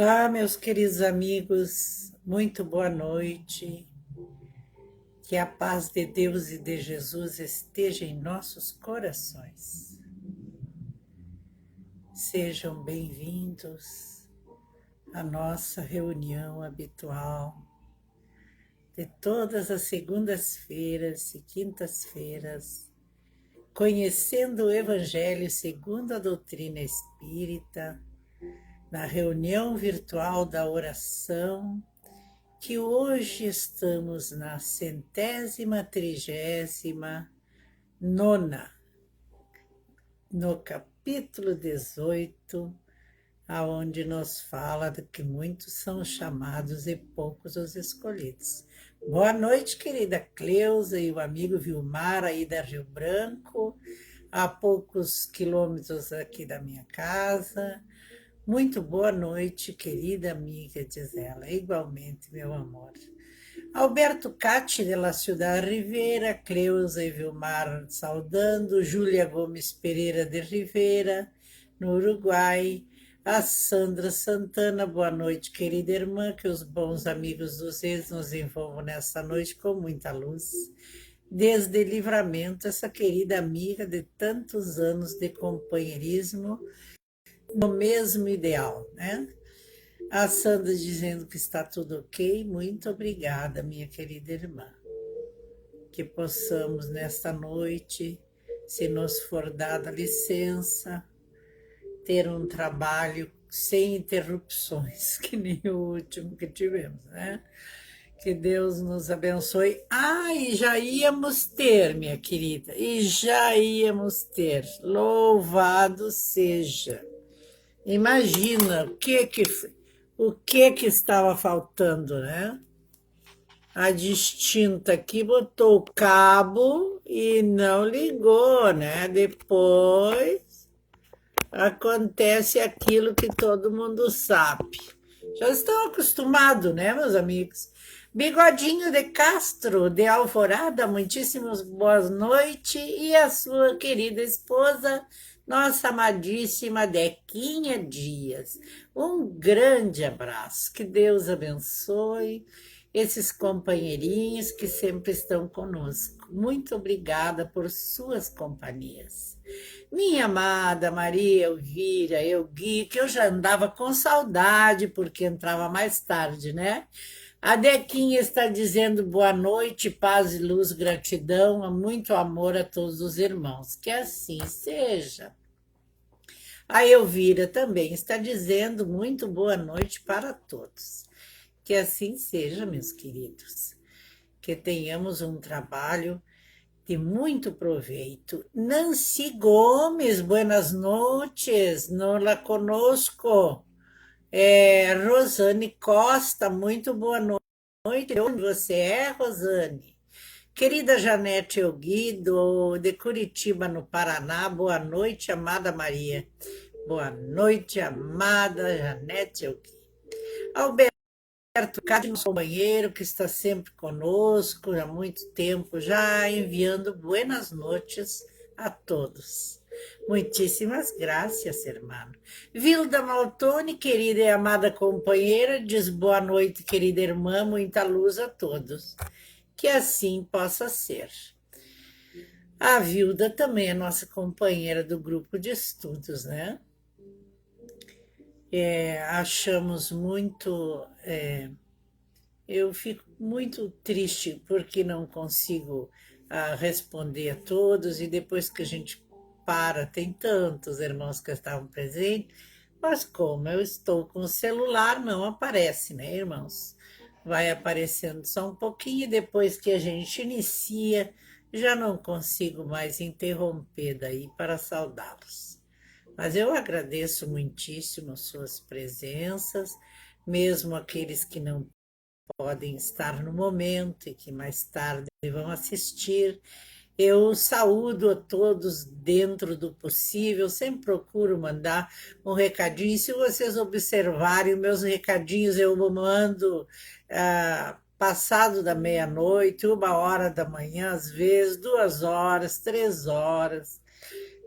Olá, meus queridos amigos, muito boa noite. Que a paz de Deus e de Jesus esteja em nossos corações. Sejam bem-vindos à nossa reunião habitual de todas as segundas-feiras e quintas-feiras, conhecendo o Evangelho segundo a doutrina espírita, na reunião virtual da oração, que hoje estamos na 139ª, no capítulo 18, aonde nos fala de que muitos são chamados e poucos os escolhidos. Boa noite, querida Cleusa e o amigo Vilmar aí da Rio Branco, a poucos quilômetros aqui da minha casa. Muito boa noite, querida amiga, diz ela, igualmente, meu amor. Alberto Cati, de la Ciudad Rivera, Cleusa e Vilmar saudando, Júlia Gomes Pereira de Rivera, no Uruguai, a Sandra Santana, boa noite, querida irmã, que os bons amigos dos ex nos envolvam nessa noite com muita luz. Desde Livramento, essa querida amiga de tantos anos de companheirismo, no mesmo ideal, né? A Sandra dizendo que está tudo ok. Muito obrigada, minha querida irmã. Que possamos nesta noite, se nos for dada licença, ter um trabalho sem interrupções, que nem o último que tivemos, né? Que Deus nos abençoe. E já íamos ter, minha querida, e já íamos ter. Louvado seja. Imagina o que estava faltando, né? A distinta aqui botou o cabo e não ligou, né? Depois acontece aquilo que todo mundo sabe. Já estão acostumados, né, meus amigos? Bigodinho de Castro, de Alvorada, muitíssimas boas noites. E a sua querida esposa, nossa amadíssima Dequinha Dias. Um grande abraço, que Deus abençoe esses companheirinhos que sempre estão conosco. Muito obrigada por suas companhias. Minha amada Maria Elvira, Gui, que eu já andava com saudade porque entrava mais tarde, né? A Dequinha está dizendo boa noite, paz e luz, gratidão, muito amor a todos os irmãos. Que assim seja. A Elvira também está dizendo muito boa noite para todos. Que assim seja, meus queridos. Que tenhamos um trabalho de muito proveito. Nancy Gomes, buenas noches, não la conosco. Rosane Costa, muito boa noite. De onde você é, Rosane? Querida Janete Elguido, de Curitiba, no Paraná, boa noite, amada Maria. Boa noite, amada Janete Elguido. Alberto Cádio, nosso companheiro, que está sempre conosco há muito tempo, já enviando buenas noites a todos. Muitíssimas graças, hermano. Vilda Maltoni, querida e amada companheira, diz boa noite, querida irmã, muita luz a todos. Que assim possa ser. A Vilda também é nossa companheira do grupo de estudos, né? Achamos muito. Eu fico muito triste porque não consigo responder a todos, e depois que a gente para, tem tantos irmãos que estavam presentes, mas como eu estou com o celular, não aparece, né, irmãos? Vai aparecendo só um pouquinho, e depois que a gente inicia, já não consigo mais interromper daí para saudá-los. Mas eu agradeço muitíssimo suas presenças, mesmo aqueles que não podem estar no momento e que mais tarde vão assistir. Eu saúdo a todos dentro do possível, sempre procuro mandar um recadinho. E se vocês observarem, meus recadinhos eu mando passado da meia-noite, 1 hora da manhã, às vezes, 2 horas, 3 horas.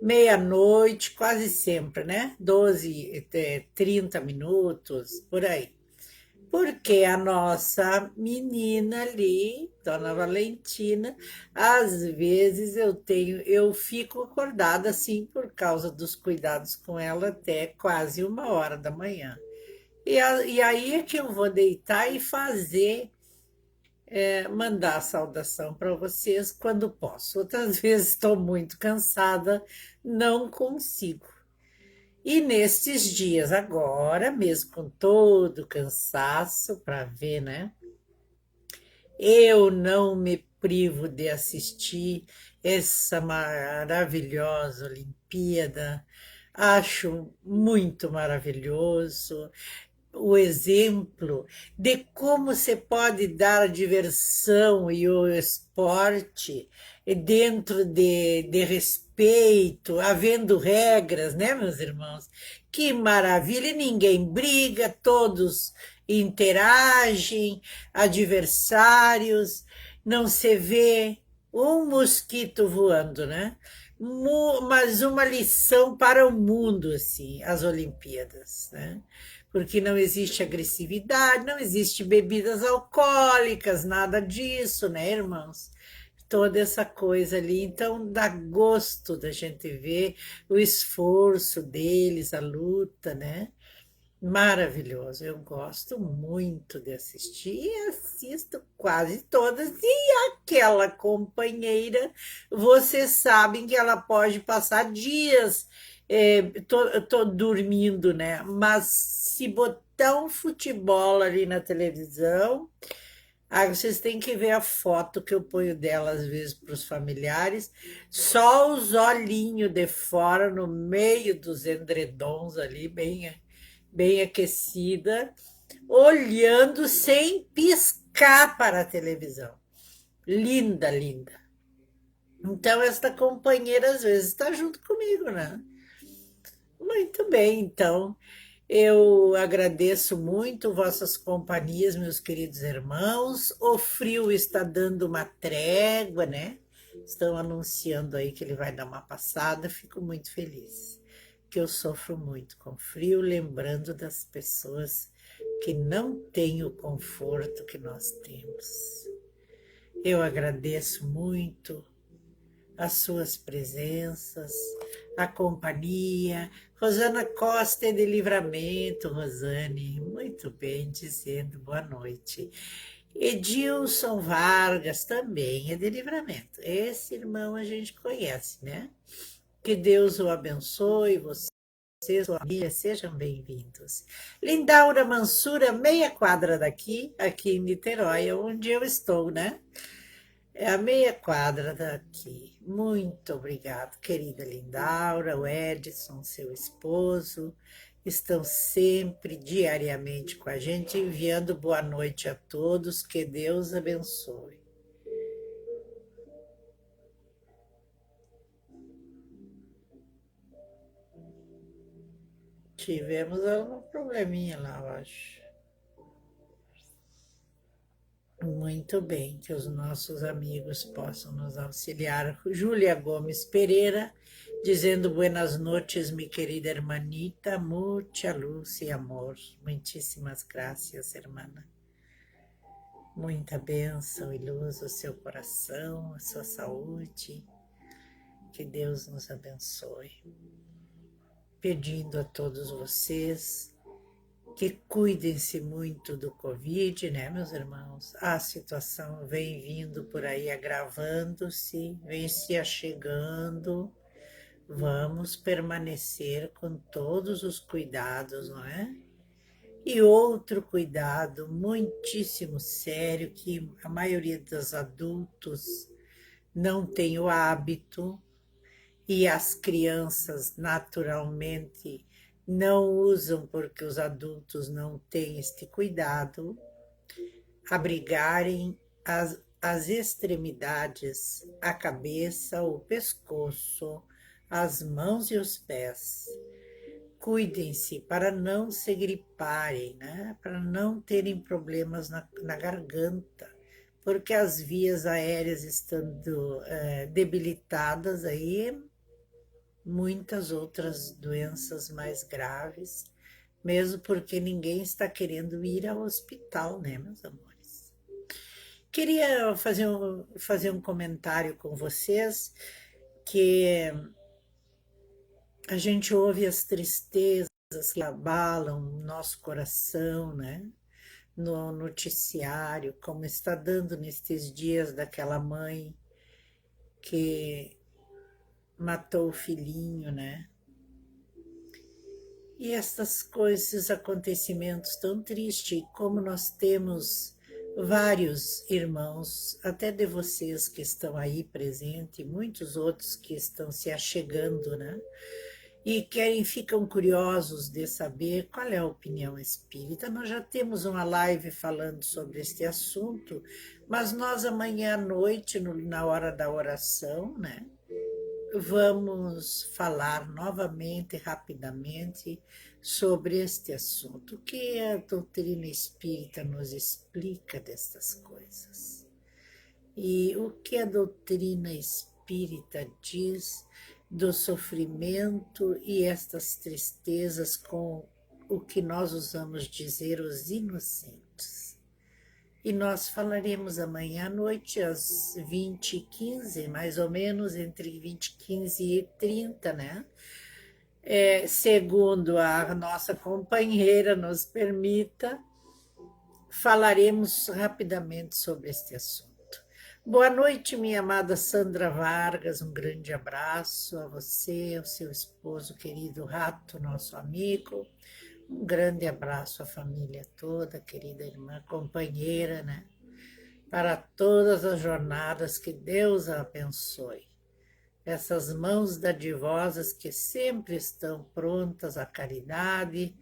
meia-noite, quase sempre, né? 12, 30 minutos, por aí. Porque a nossa menina ali, Dona Valentina, às vezes eu fico acordada assim por causa dos cuidados com ela até quase 1 hora da manhã. E aí é que eu vou deitar e fazer, mandar a saudação para vocês quando posso. Outras vezes estou muito cansada, não consigo. E nestes dias agora, mesmo com todo o cansaço para ver, né? Eu não me privo de assistir essa maravilhosa Olimpíada. Acho muito maravilhoso o exemplo de como se pode dar a diversão e o esporte dentro de respeito, havendo regras, né, meus irmãos? Que maravilha! E ninguém briga, todos interagem, adversários, não se vê um mosquito voando, né? Mas uma lição para o mundo, assim, as Olimpíadas, né? Porque não existe agressividade, não existe bebidas alcoólicas, nada disso, né, irmãos? Toda essa coisa ali. Então, dá gosto da gente ver o esforço deles, a luta, né? Maravilhoso, eu gosto muito de assistir e assisto quase todas. E aquela companheira, vocês sabem que ela pode passar dias, tô dormindo, né? Mas se botar um futebol ali na televisão, aí vocês têm que ver a foto que eu ponho dela às vezes para os familiares, só os olhinhos de fora no meio dos edredons ali, bem aquecida, olhando sem piscar para a televisão. Linda, linda. Então, esta companheira às vezes está junto comigo, né? Muito bem, então. Eu agradeço muito vossas companhias, meus queridos irmãos. O frio está dando uma trégua, né? Estão anunciando aí que ele vai dar uma passada. Fico muito feliz, que eu sofro muito com frio, lembrando das pessoas que não têm o conforto que nós temos. Eu agradeço muito as suas presenças, a companhia. Rosana Costa é de Livramento, Rosane, muito bem, dizendo boa noite. Edilson Vargas também é de Livramento. Esse irmão a gente conhece, né? Que Deus o abençoe, você e sua família, sejam bem-vindos. Lindaura Mansura, meia quadra daqui, aqui em Niterói, onde eu estou, né? É a meia quadra daqui. Muito obrigado, querida Lindaura, o Edson, seu esposo, estão sempre, diariamente com a gente, enviando boa noite a todos, que Deus abençoe. Tivemos algum probleminha lá, eu acho. Muito bem, que os nossos amigos possam nos auxiliar. Júlia Gomes Pereira, dizendo buenas noches, mi querida hermanita, mucha luz e amor. Muitíssimas graças, hermana. Muita bênção e luz ao seu coração, à sua saúde. Que Deus nos abençoe. Pedindo a todos vocês que cuidem-se muito do Covid, né, meus irmãos? A situação vem vindo por aí agravando-se, vem se achegando. Vamos permanecer com todos os cuidados, não é? E outro cuidado muitíssimo sério que a maioria dos adultos não tem o hábito e as crianças naturalmente não usam porque os adultos não têm este cuidado, abrigarem as extremidades, a cabeça, o pescoço, as mãos e os pés. Cuidem-se para não se griparem, né? Para não terem problemas na garganta, porque as vias aéreas estando debilitadas aí, muitas outras doenças mais graves, mesmo porque ninguém está querendo ir ao hospital, né, meus amores? Queria fazer um comentário com vocês, que a gente ouve as tristezas que abalam o nosso coração, né? No noticiário, como está dando nestes dias daquela mãe que matou o filhinho, né? E estas coisas, esses acontecimentos tão tristes, e como nós temos vários irmãos, até de vocês que estão aí presentes, e muitos outros que estão se achegando, né? E ficam curiosos de saber qual é a opinião espírita. Nós já temos uma live falando sobre este assunto, mas nós amanhã à noite, na hora da oração, né? Vamos falar novamente, rapidamente, sobre este assunto. O que a doutrina espírita nos explica destas coisas? E o que a doutrina espírita diz do sofrimento e estas tristezas com o que nós usamos dizer os inocentes? E nós falaremos amanhã à noite, às 20h15, mais ou menos, entre 20h15 e 30, né? Segundo a nossa companheira nos permita, falaremos rapidamente sobre este assunto. Boa noite, minha amada Sandra Vargas, um grande abraço a você, ao seu esposo querido Rato, nosso amigo. Um grande abraço à família toda, querida irmã, companheira, né? Para todas as jornadas, que Deus a abençoe. Essas mãos dadivosas que sempre estão prontas à caridade,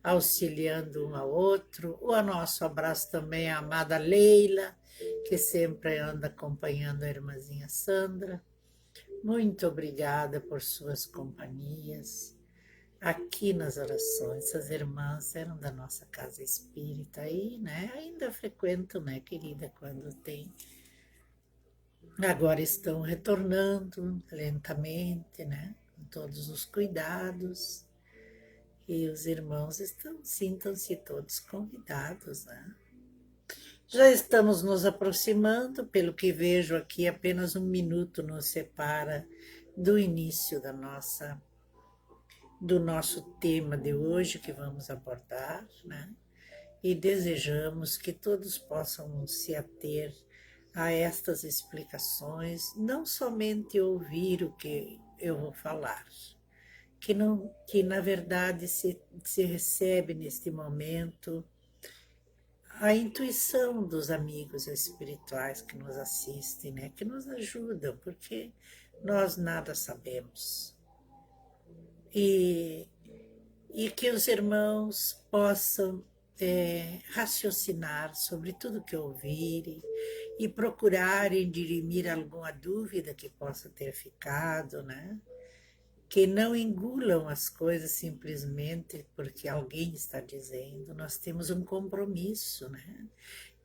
auxiliando um ao outro. O nosso abraço também à amada Leila, que sempre anda acompanhando a irmãzinha Sandra. Muito obrigada por suas companhias aqui nas orações. Essas irmãs eram da nossa casa espírita aí, né? Ainda frequentam, né, querida, quando tem. Agora estão retornando lentamente, né? Com todos os cuidados. E os irmãos sintam-se todos convidados, né? Já estamos nos aproximando, pelo que vejo aqui, apenas 1 minuto nos separa do início do nosso tema de hoje que vamos abordar, né? E desejamos que todos possam se ater a estas explicações, não somente ouvir o que eu vou falar, que na verdade se recebe neste momento a intuição dos amigos espirituais que nos assistem, né? Que nos ajudam, porque nós nada sabemos. E que os irmãos possam raciocinar sobre tudo que ouvirem e procurarem dirimir alguma dúvida que possa ter ficado, né? Que não engulam as coisas simplesmente porque alguém está dizendo. Nós temos um compromisso, né,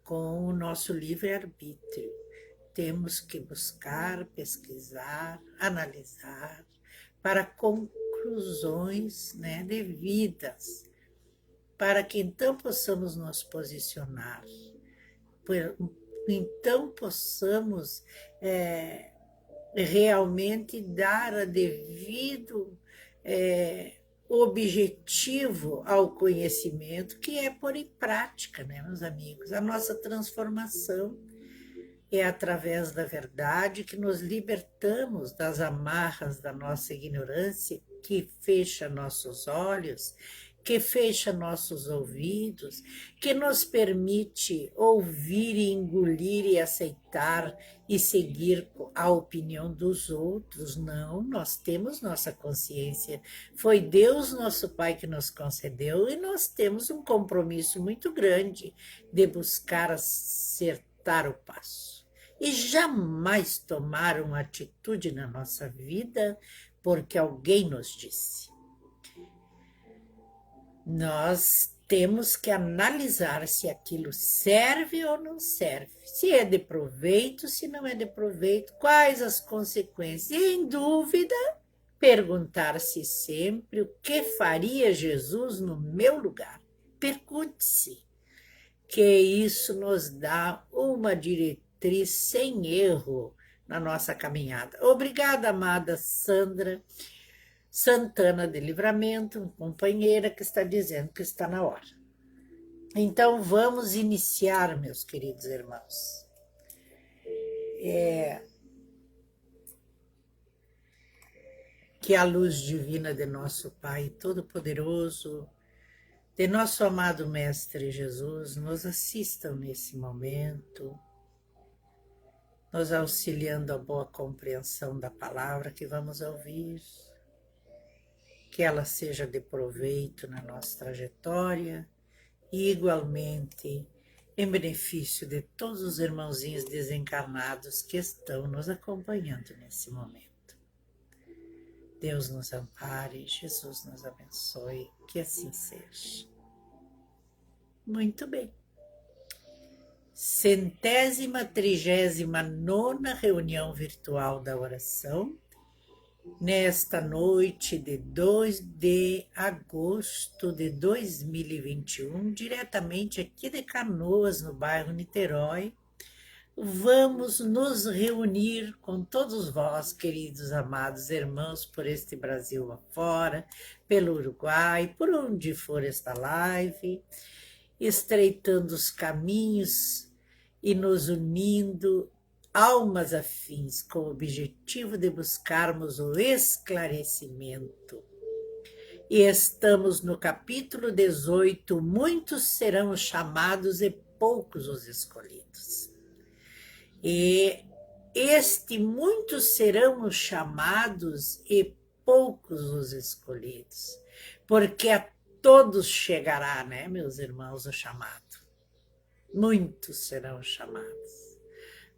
com o nosso livre-arbítrio. Temos que buscar, pesquisar, analisar para conclusões, né, devidas, para que então possamos nos posicionar, então possamos realmente dar a devido objetivo ao conhecimento, que é pôr em prática, né, meus amigos? A nossa transformação é através da verdade que nos libertamos das amarras da nossa ignorância, que fecha nossos olhos, que fecha nossos ouvidos, que nos permite ouvir e engolir e aceitar e seguir a opinião dos outros. Não, nós temos nossa consciência. Foi Deus, nosso Pai, que nos concedeu, e nós temos um compromisso muito grande de buscar acertar o passo. E jamais tomar uma atitude na nossa vida porque alguém nos disse. Nós temos que analisar se aquilo serve ou não serve, se é de proveito, se não é de proveito, quais as consequências. E, em dúvida, perguntar-se sempre o que faria Jesus no meu lugar. Pergunte-se, que isso nos dá uma diretriz sem erro na nossa caminhada. Obrigada, amada Sandra Santana de Livramento, companheira que está dizendo que está na hora. Então, vamos iniciar, meus queridos irmãos. Que a luz divina de nosso Pai Todo-Poderoso, de nosso amado Mestre Jesus, nos assistam nesse momento, nos auxiliando a boa compreensão da palavra que vamos ouvir, que ela seja de proveito na nossa trajetória e, igualmente, em benefício de todos os irmãozinhos desencarnados que estão nos acompanhando nesse momento. Deus nos ampare, Jesus nos abençoe, que assim seja. Muito bem. 139ª reunião virtual da oração, nesta noite de 2 de agosto de 2021, diretamente aqui de Canoas, no bairro Niterói, vamos nos reunir com todos vós, queridos amados irmãos, por este Brasil afora, pelo Uruguai, por onde for esta live, estreitando os caminhos e nos unindo, almas afins, com o objetivo de buscarmos o esclarecimento. E estamos no capítulo 18, muitos serão chamados e poucos os escolhidos. E muitos serão os chamados e poucos os escolhidos, porque a todos chegará, né, meus irmãos, o chamado. Muitos serão chamados,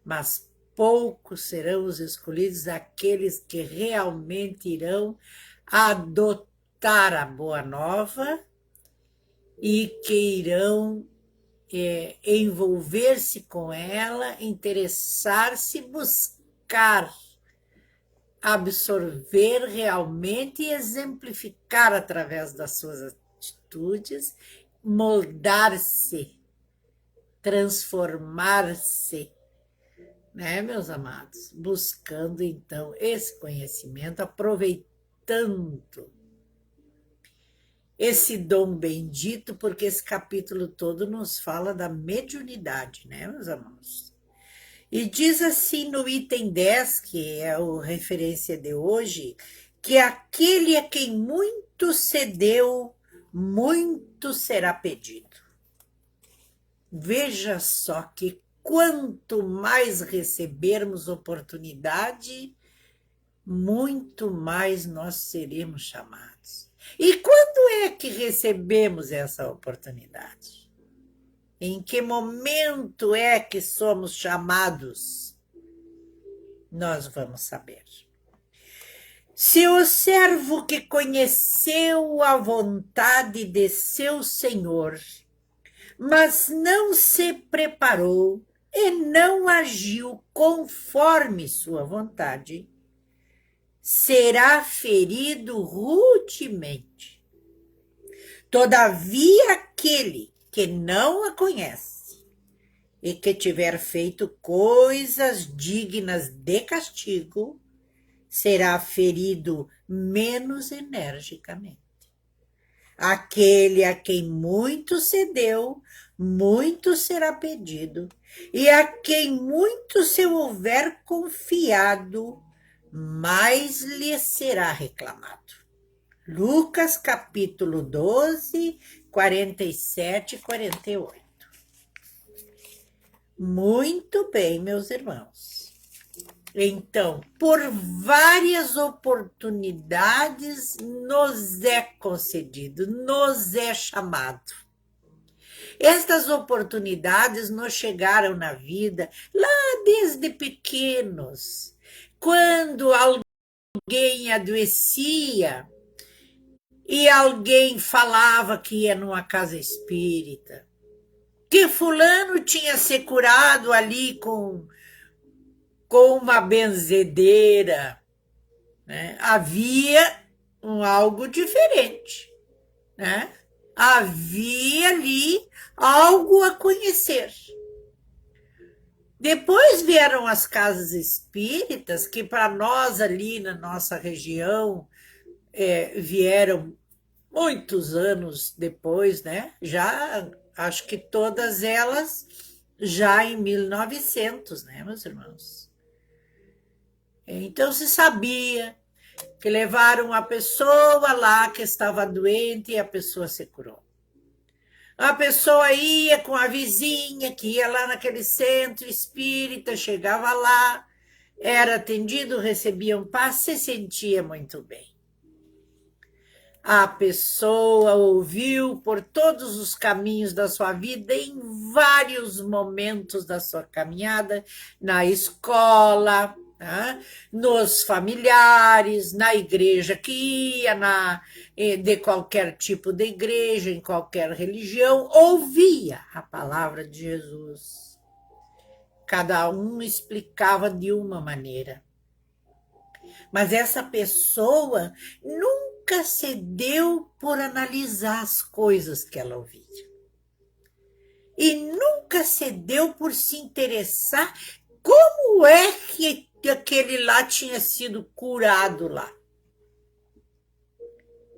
mas poucos serão os escolhidos, aqueles que realmente irão adotar a boa nova e que irão envolver-se com ela, interessar-se, buscar absorver realmente e exemplificar através das suas atitudes, moldar-se, transformar-se, né, meus amados? Buscando, então, esse conhecimento, aproveitando esse dom bendito, porque esse capítulo todo nos fala da mediunidade, né, meus amados? E diz assim no item 10, que é a referência de hoje, que aquele a quem muito cedeu, muito será pedido. Veja só que quanto mais recebermos oportunidade, muito mais nós seremos chamados. E quando é que recebemos essa oportunidade? Em que momento é que somos chamados? Nós vamos saber. Se o servo que conheceu a vontade de seu Senhor, mas não se preparou e não agiu conforme sua vontade, será ferido rudemente. Todavia, aquele que não a conhece e que tiver feito coisas dignas de castigo, será ferido menos energicamente. Aquele a quem muito cedeu, muito será pedido, e a quem muito se houver confiado, mais lhe será reclamado. Lucas capítulo 12, 47 e 48. Muito bem, meus irmãos. Então, por várias oportunidades nos é concedido, nos é chamado. Estas oportunidades nos chegaram na vida lá desde pequenos, quando alguém adoecia e alguém falava que ia numa casa espírita, que fulano tinha se curado ali com uma benzedeira, né? Havia algo diferente, né? Havia ali algo a conhecer. Depois vieram as casas espíritas, que para nós ali na nossa região vieram muitos anos depois, né? Já acho que todas elas já em 1900, né, meus irmãos? Então se sabia que levaram a pessoa lá que estava doente e a pessoa se curou. A pessoa ia com a vizinha, que ia lá naquele centro espírita, chegava lá, era atendido, recebia um passe, se sentia muito bem. A pessoa ouviu por todos os caminhos da sua vida, em vários momentos da sua caminhada, na escola, né? Nos familiares, na igreja que ia, de qualquer tipo de igreja, em qualquer religião, ouvia a palavra de Jesus. Cada um explicava de uma maneira. Mas essa pessoa nunca se deu por analisar as coisas que ela ouvia. E nunca se deu por se interessar como é que aquele lá tinha sido curado lá.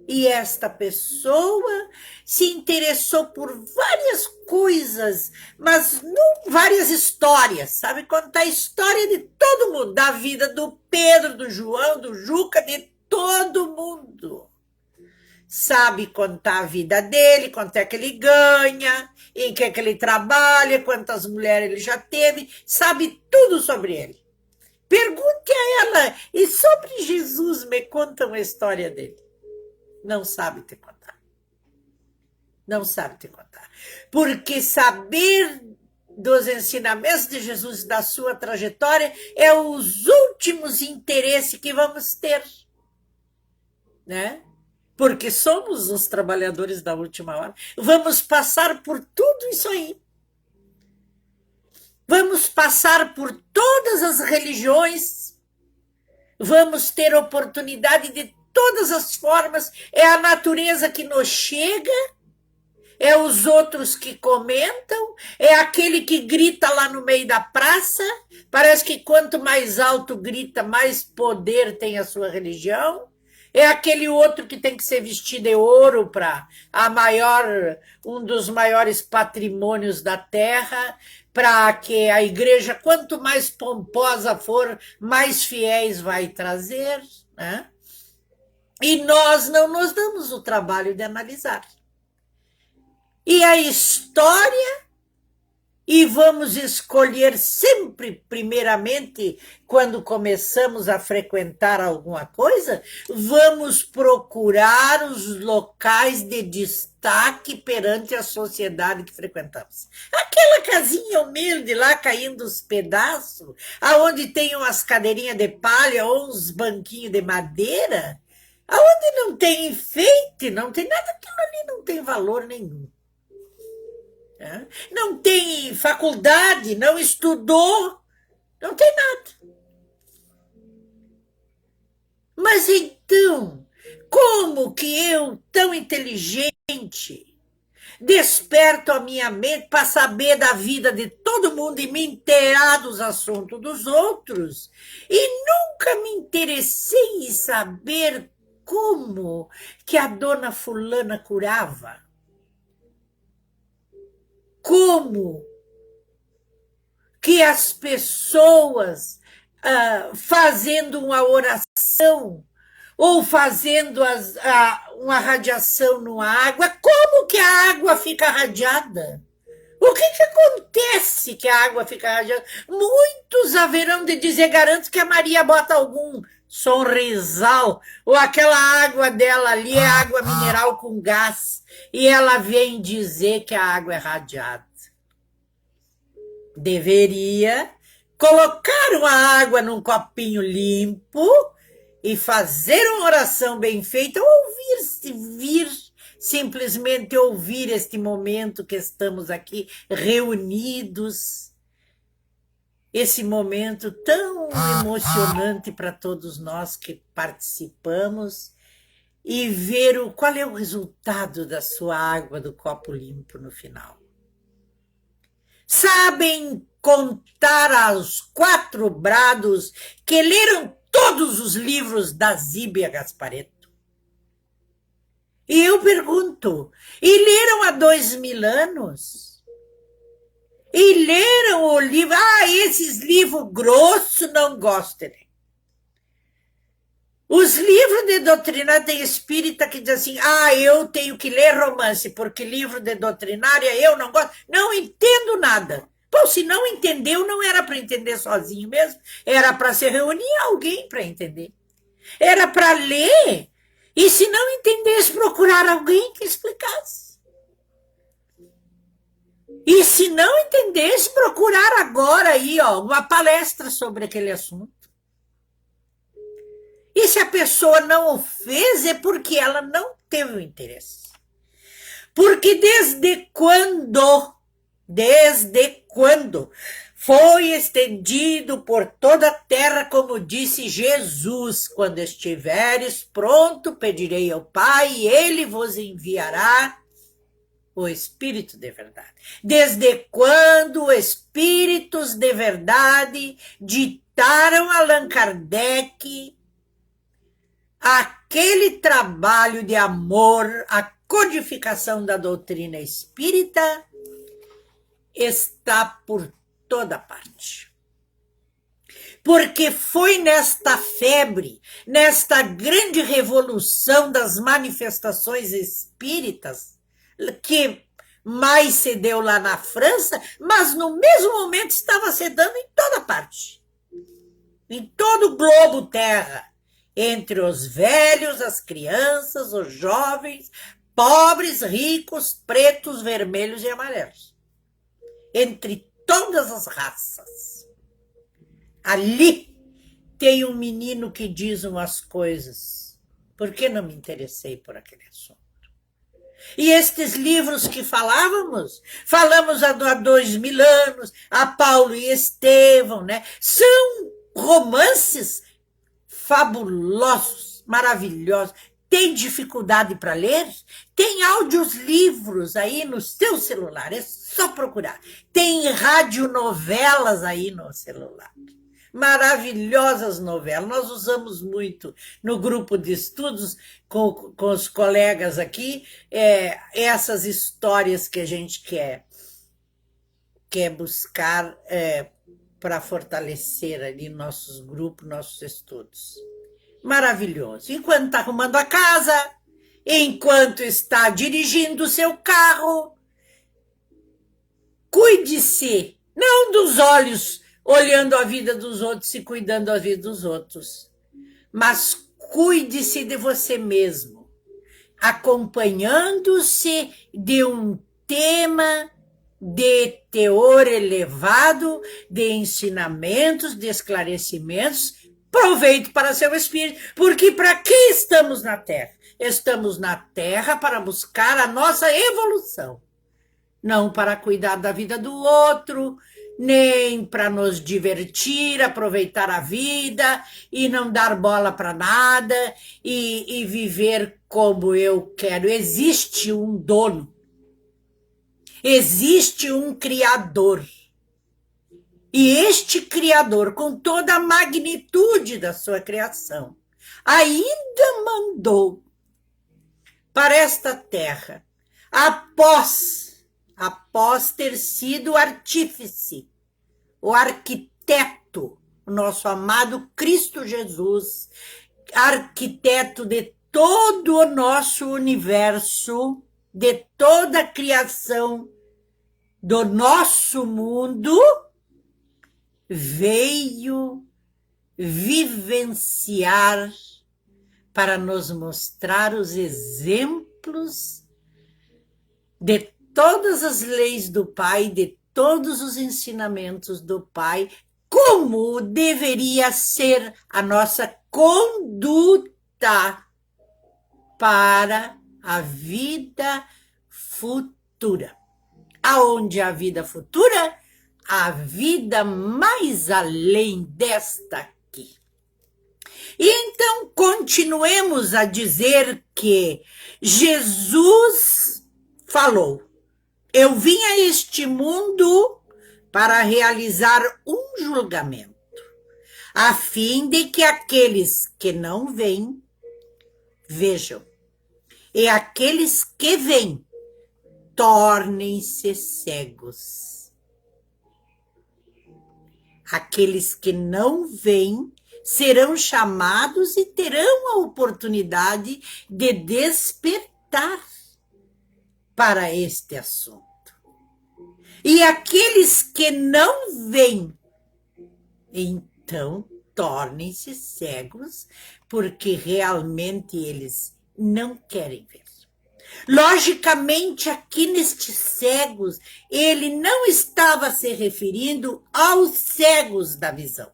E esta pessoa se interessou por várias coisas, mas não várias histórias, sabe? Contar a história de todo mundo, da vida do Pedro, do João, do Juca, de todo mundo. Sabe contar a vida dele, quanto é que ele ganha, em que é que ele trabalha, quantas mulheres ele já teve, sabe tudo sobre ele. Pergunte a ela, e sobre Jesus, me conta uma história dele. Não sabe te contar. Não sabe te contar. Porque saber dos ensinamentos de Jesus, da sua trajetória, é os últimos interesses que vamos ter, né? Porque somos os trabalhadores da última hora. Vamos passar por tudo isso aí. Vamos passar por todas as religiões. Vamos ter oportunidade de todas as formas. É a natureza que nos chega, é os outros que comentam, é aquele que grita lá no meio da praça. Parece que quanto mais alto grita, mais poder tem a sua religião. É aquele outro que tem que ser vestido de ouro para um dos maiores patrimônios da terra, para que a igreja, quanto mais pomposa for, mais fiéis vai trazer, né? E nós não nos damos o trabalho de analisar. E a história, e vamos escolher sempre, primeiramente, quando começamos a frequentar alguma coisa, vamos procurar os locais de destaque perante a sociedade que frequentamos. Aquela casinha humilde lá caindo os pedaços, aonde tem umas cadeirinhas de palha ou uns banquinhos de madeira, aonde não tem enfeite, não tem nada, aquilo ali não tem valor nenhum. Não tem faculdade, não estudou, não tem nada. Mas então, como que eu, tão inteligente, desperto a minha mente para saber da vida de todo mundo e me inteirar dos assuntos dos outros, e nunca me interessei em saber como que a dona fulana curava? Como que as pessoas, fazendo uma oração ou fazendo uma radiação numa água, como que a água fica radiada? O que acontece que a água fica radiada? Muitos haverão de dizer, garanto que a Maria bota algum sonrisal, ou aquela água dela ali é água mineral com gás, e ela vem dizer que a água é radiada. Deveria colocar uma água num copinho limpo e fazer uma oração bem feita, simplesmente ouvir este momento que estamos aqui reunidos esse momento tão emocionante para todos nós que participamos e ver qual é o resultado da sua água do copo limpo no final. Sabem contar aos 4 brados que leram todos os livros da Zíbia Gasparetto. E eu pergunto, e leram há 2000 anos? E leram o livro, esses livros grossos não gostam. Os livros de doutrinária tem espírita que diz assim, eu tenho que ler romance, porque livro de doutrinária eu não gosto, não entendo nada. Bom, se não entendeu, não era para entender sozinho mesmo, era para se reunir alguém para entender. Era para ler, e se não entendesse, procurar alguém que explicasse. E se não entendesse, procurar agora aí, uma palestra sobre aquele assunto. E se a pessoa não o fez, é porque ela não teve o interesse. Porque desde quando foi estendido por toda a terra, como disse Jesus, quando estiveres pronto, pedirei ao Pai, e ele vos enviará o Espírito de verdade. Desde quando espíritos de verdade ditaram a Allan Kardec aquele trabalho de amor, a codificação da doutrina espírita, está por toda parte. Porque foi nesta febre, nesta grande revolução das manifestações espíritas, que mais se deu lá na França, mas no mesmo momento estava se dando em toda parte. Em todo o globo terra. Entre os velhos, as crianças, os jovens, pobres, ricos, pretos, vermelhos e amarelos. Entre todas as raças. Ali tem um menino que diz umas coisas. Por que não me interessei por aquele assunto? E estes livros que falamos há 2000 anos, a Paulo e Estevão, né? São romances fabulosos, maravilhosos. Tem dificuldade para ler? Tem audiolivros aí no seu celular, é só procurar. Tem radionovelas aí no celular. Maravilhosas novelas. Nós usamos muito no grupo de estudos com os colegas aqui, essas histórias que a gente quer buscar para fortalecer ali nossos grupos, nossos estudos. Maravilhoso. Enquanto está arrumando a casa, enquanto está dirigindo o seu carro, cuide-se, não dos olhos olhando a vida dos outros e cuidando da vida dos outros, mas cuide-se de você mesmo, acompanhando-se de um tema de teor elevado, de ensinamentos, de esclarecimentos, proveito para seu espírito, porque para que estamos na Terra? Estamos na Terra para buscar a nossa evolução, não para cuidar da vida do outro, nem para nos divertir, aproveitar a vida e não dar bola para nada e viver como eu quero. Existe um dono. Existe um Criador. E este Criador, com toda a magnitude da sua criação, ainda mandou para esta terra, após ter sido artífice, o arquiteto, o nosso amado Cristo Jesus, arquiteto de todo o nosso universo, de toda a criação do nosso mundo, veio vivenciar para nos mostrar os exemplos de todas as leis do Pai, de todos os ensinamentos do Pai, como deveria ser a nossa conduta para a vida futura. Aonde a vida futura? a vida mais além desta aqui. E então continuemos a dizer que Jesus falou: eu vim a este mundo para realizar um julgamento, a fim de que aqueles que não veem, vejam, e aqueles que veem, tornem-se cegos. Aqueles que não veem serão chamados e terão a oportunidade de despertar para este assunto. E aqueles que não veem, então, tornem-se cegos, porque realmente eles não querem ver. Logicamente, aqui nestes cegos, ele não estava se referindo aos cegos da visão.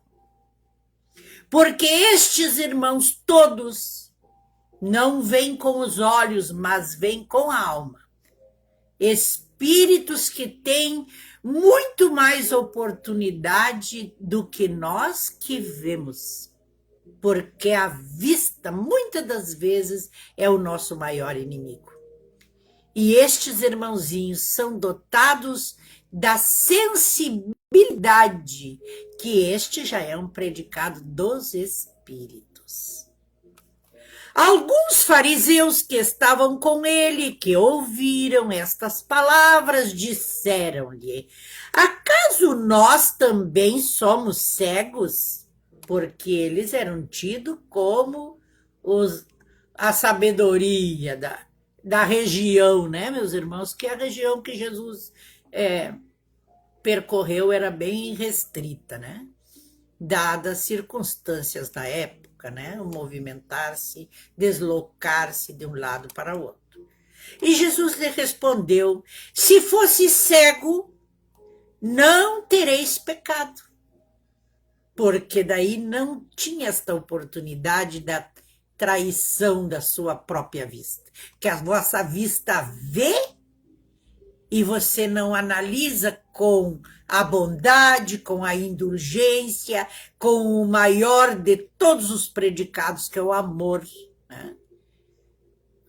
Porque estes irmãos todos não veem com os olhos, mas veem com a alma. Espíritos que têm muito mais oportunidade do que nós que vemos. Porque a vista, muitas das vezes, é o nosso maior inimigo. E estes irmãozinhos são dotados da sensibilidade, que este já é um predicado dos espíritos. Alguns fariseus que estavam com ele, que ouviram estas palavras, disseram-lhe: acaso nós também somos cegos? Porque eles eram tidos como a sabedoria da região, né, meus irmãos? Que a região que Jesus percorreu era bem restrita, né? Dadas as circunstâncias da época, né? O movimentar-se, deslocar-se de um lado para o outro. E Jesus lhe respondeu: se fosse cego, não tereis pecado. Porque daí não tinha esta oportunidade da traição da sua própria vista. Que a vossa vista vê e você não analisa com a bondade, com a indulgência, com o maior de todos os predicados, que é o amor, né?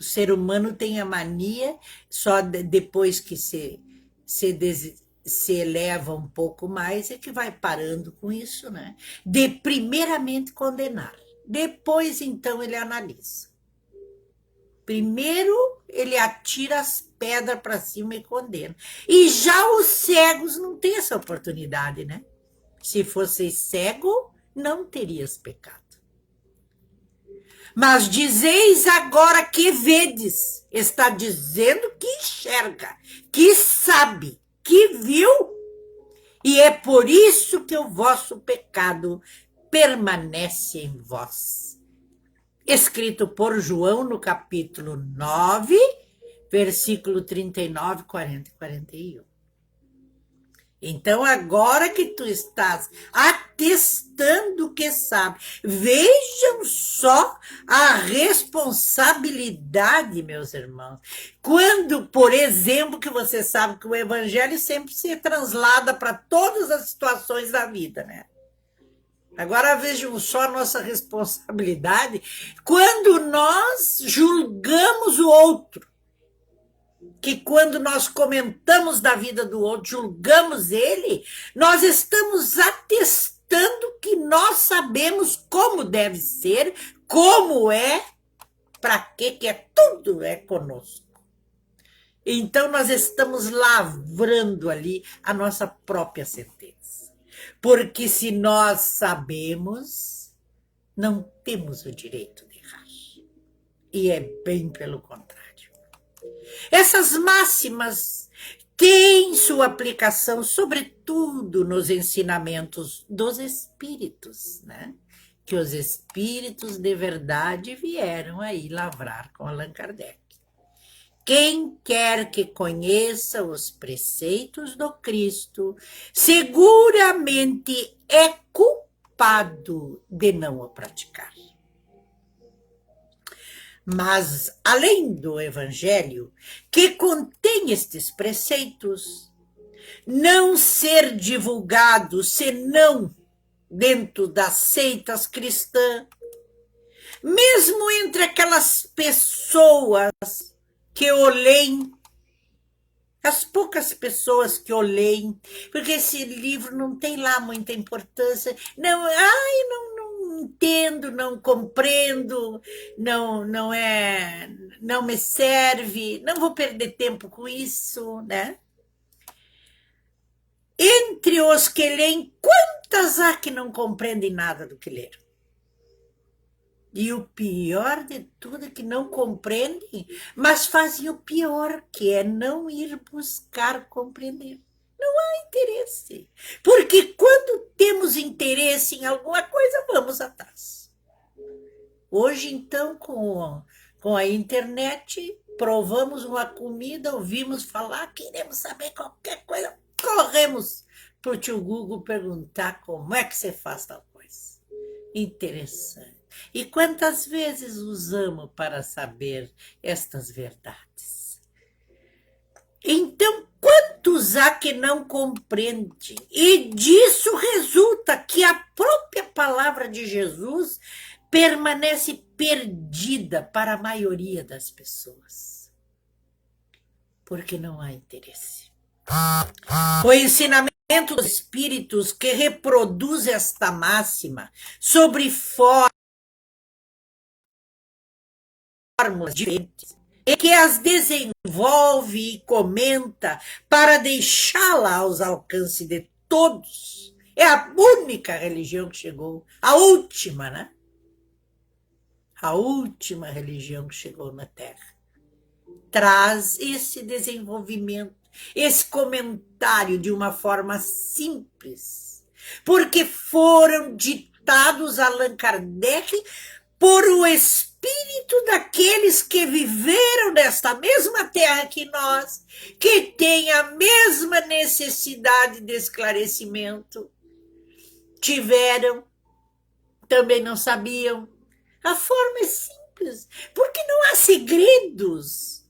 O ser humano tem a mania, só depois que se eleva um pouco mais, é que vai parando com isso, né? De primeiramente condenar. Depois, então, ele analisa. Primeiro, ele atira as pedras para cima e condena. E já os cegos não têm essa oportunidade, né? Se fosseis cego, não terias pecado. Mas dizeis agora que vedes. Está dizendo que enxerga, que sabe, que viu. E é por isso que o vosso pecado permanece em vós. Escrito por João no capítulo 9, versículo 39, 40 e 41. Então, agora que tu estás atestando que sabe, vejam só a responsabilidade, meus irmãos. Quando, por exemplo, que você sabe que o evangelho sempre se translada para todas as situações da vida, né? Agora vejam só a nossa responsabilidade quando nós julgamos o outro. Que quando nós comentamos da vida do outro, julgamos ele, nós estamos atestando que nós sabemos como deve ser, como é, para que é, tudo é conosco. Então nós estamos lavrando ali a nossa própria sentença. Porque se nós sabemos, não temos o direito de errar. E é bem pelo contrário. Essas máximas têm sua aplicação, sobretudo, nos ensinamentos dos espíritos, né? Que os espíritos de verdade vieram aí lavrar com Allan Kardec. Quem quer que conheça os preceitos do Cristo, seguramente é culpado de não o praticar. Mas, além do Evangelho, que contém estes preceitos, não ser divulgado senão dentro das seitas cristãs, mesmo entre aquelas pessoas que eu leio, as poucas pessoas que eu leio, porque esse livro não tem lá muita importância, não entendo, não compreendo, não me serve, não vou perder tempo com isso, né? Entre os que leem, quantas há que não compreendem nada do que leram? E o pior de tudo é que não compreendem, mas fazem o pior, que é não ir buscar compreender. Não há interesse. Porque quando temos interesse em alguma coisa, vamos atrás. Hoje, então, com a internet, provamos uma comida, ouvimos falar, queremos saber qualquer coisa, corremos para o tio Google perguntar como é que você faz tal coisa. Interessante. E quantas vezes usamos para saber estas verdades? Então, quantos há que não compreendem? E disso resulta que a própria palavra de Jesus permanece perdida para a maioria das pessoas. Porque não há interesse. O ensinamento dos espíritos que reproduz esta máxima sobre fórmulas diferentes, e que as desenvolve e comenta para deixá-la aos alcances de todos. É a única religião que chegou, a última, né? A última religião que chegou na Terra. Traz esse desenvolvimento, esse comentário de uma forma simples, porque foram ditados a Allan Kardec por o espírito daqueles que viveram nesta mesma terra que nós, que têm a mesma necessidade de esclarecimento, tiveram, também não sabiam. A forma é simples, porque não há segredos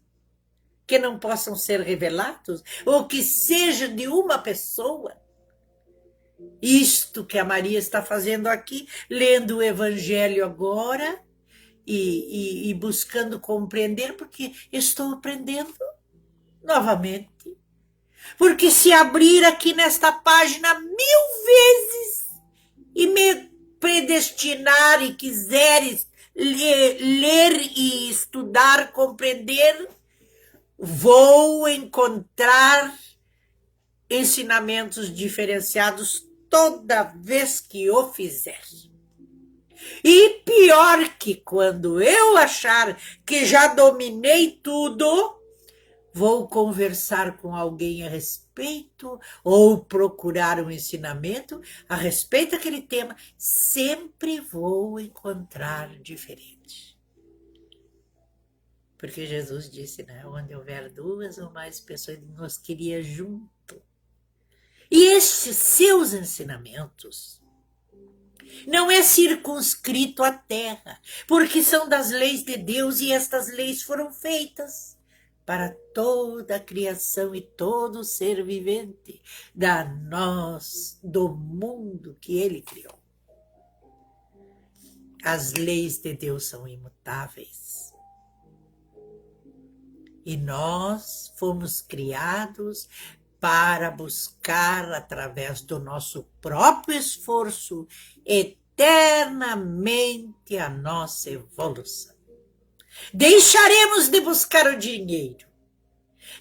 que não possam ser revelados, ou que seja de uma pessoa. Isto que a Maria está fazendo aqui, lendo o Evangelho agora, e buscando compreender, porque estou aprendendo novamente. Porque se abrir aqui nesta página 1000 vezes e me predestinar e quiseres ler e estudar, compreender, vou encontrar ensinamentos diferenciados toda vez que o fizer. E pior que quando eu achar que já dominei tudo, vou conversar com alguém a respeito ou procurar um ensinamento a respeito daquele tema, sempre vou encontrar diferente. Porque Jesus disse, né? Onde houver duas ou mais pessoas, nós queria junto. E estes seus ensinamentos não é circunscrito à terra, porque são das leis de Deus e estas leis foram feitas para toda a criação e todo ser vivente do mundo que ele criou. As leis de Deus são imutáveis. E nós fomos criados para buscar, através do nosso próprio esforço, eternamente a nossa evolução. Deixaremos de buscar o dinheiro.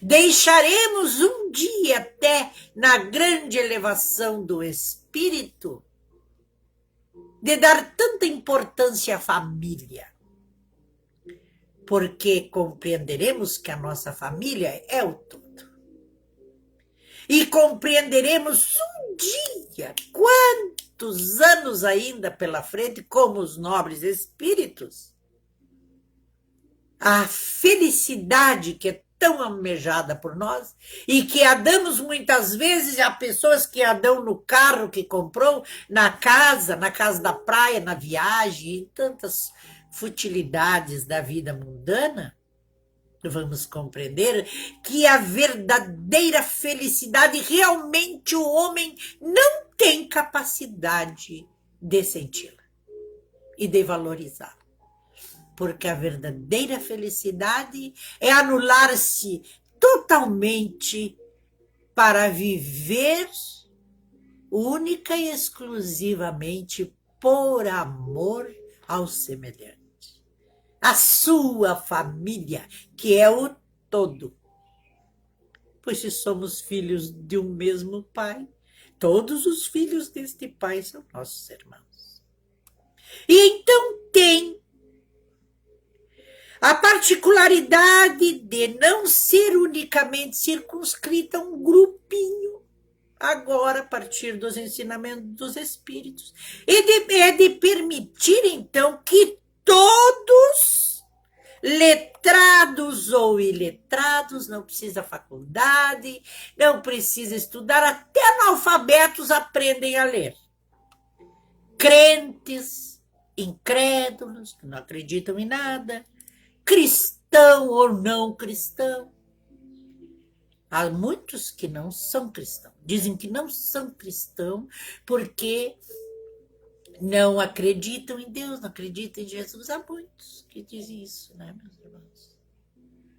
Deixaremos um dia até na grande elevação do espírito de dar tanta importância à família. Porque compreenderemos que a nossa família é o todo. E compreenderemos um dia, quantos anos ainda pela frente, como os nobres espíritos, a felicidade que é tão almejada por nós e que a damos muitas vezes a pessoas que a dão no carro que comprou, na casa da praia, na viagem, em tantas futilidades da vida mundana, vamos compreender que a verdadeira felicidade, realmente o homem não tem capacidade de senti-la e de valorizá-la. Porque a verdadeira felicidade é anular-se totalmente para viver única e exclusivamente por amor ao semelhante. A sua família, que é o todo. Pois se somos filhos de um mesmo pai, todos os filhos deste pai são nossos irmãos. E então tem a particularidade de não ser unicamente circunscrita a um grupinho, agora a partir dos ensinamentos dos espíritos, é de permitir então que todos, letrados ou iletrados, não precisa faculdade, não precisa estudar, até analfabetos aprendem a ler. Crentes, incrédulos, que não acreditam em nada, cristão ou não cristão. Há muitos que não são cristãos, dizem que não são cristãos porque não acreditam em Deus, não acreditam em Jesus. Há muitos que dizem isso, né, meus irmãos?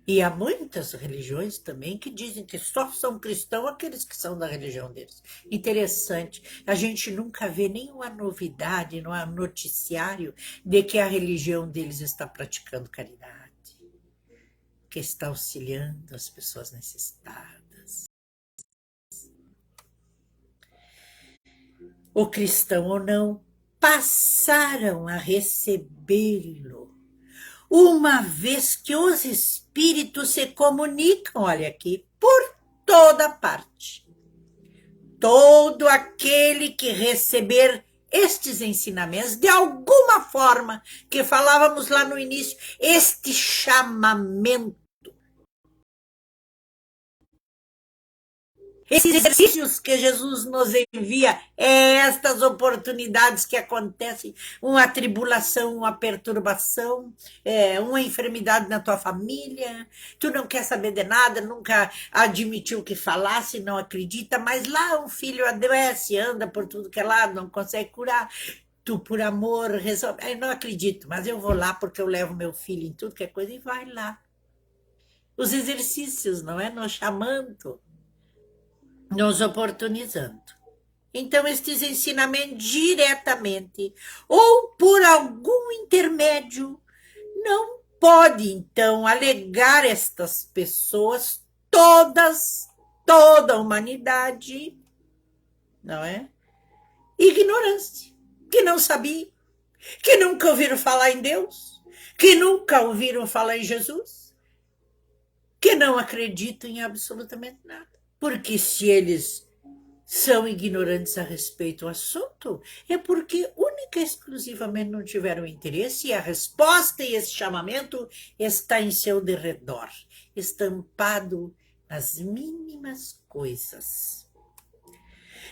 E há muitas religiões também que dizem que só são cristãos aqueles que são da religião deles. Interessante, a gente nunca vê nenhuma novidade no noticiário de que a religião deles está praticando caridade, que está auxiliando as pessoas necessitadas. O cristão ou não, passaram a recebê-lo, uma vez que os espíritos se comunicam, olha aqui, por toda parte. Todo aquele que receber estes ensinamentos, de alguma forma, que falávamos lá no início, este chamamento, esses exercícios que Jesus nos envia, estas oportunidades que acontecem, uma tribulação, uma perturbação, uma enfermidade na tua família, tu não quer saber de nada, nunca admitiu que falasse, não acredita, mas lá um filho adoece, anda por tudo que é lado, não consegue curar. Tu, por amor, resolve. Eu não acredito, mas eu vou lá porque eu levo meu filho em tudo que é coisa e vai lá. Os exercícios, não é? Nos chamando, nos oportunizando. Então, estes ensinamentos diretamente ou por algum intermédio não pode, então, alegar estas pessoas toda a humanidade, não é? Ignorância, que não sabia, que nunca ouviram falar em Deus, que nunca ouviram falar em Jesus, que não acreditam em absolutamente nada. Porque se eles são ignorantes a respeito do assunto, é porque única e exclusivamente não tiveram interesse, e a resposta e esse chamamento está em seu derredor, estampado nas mínimas coisas.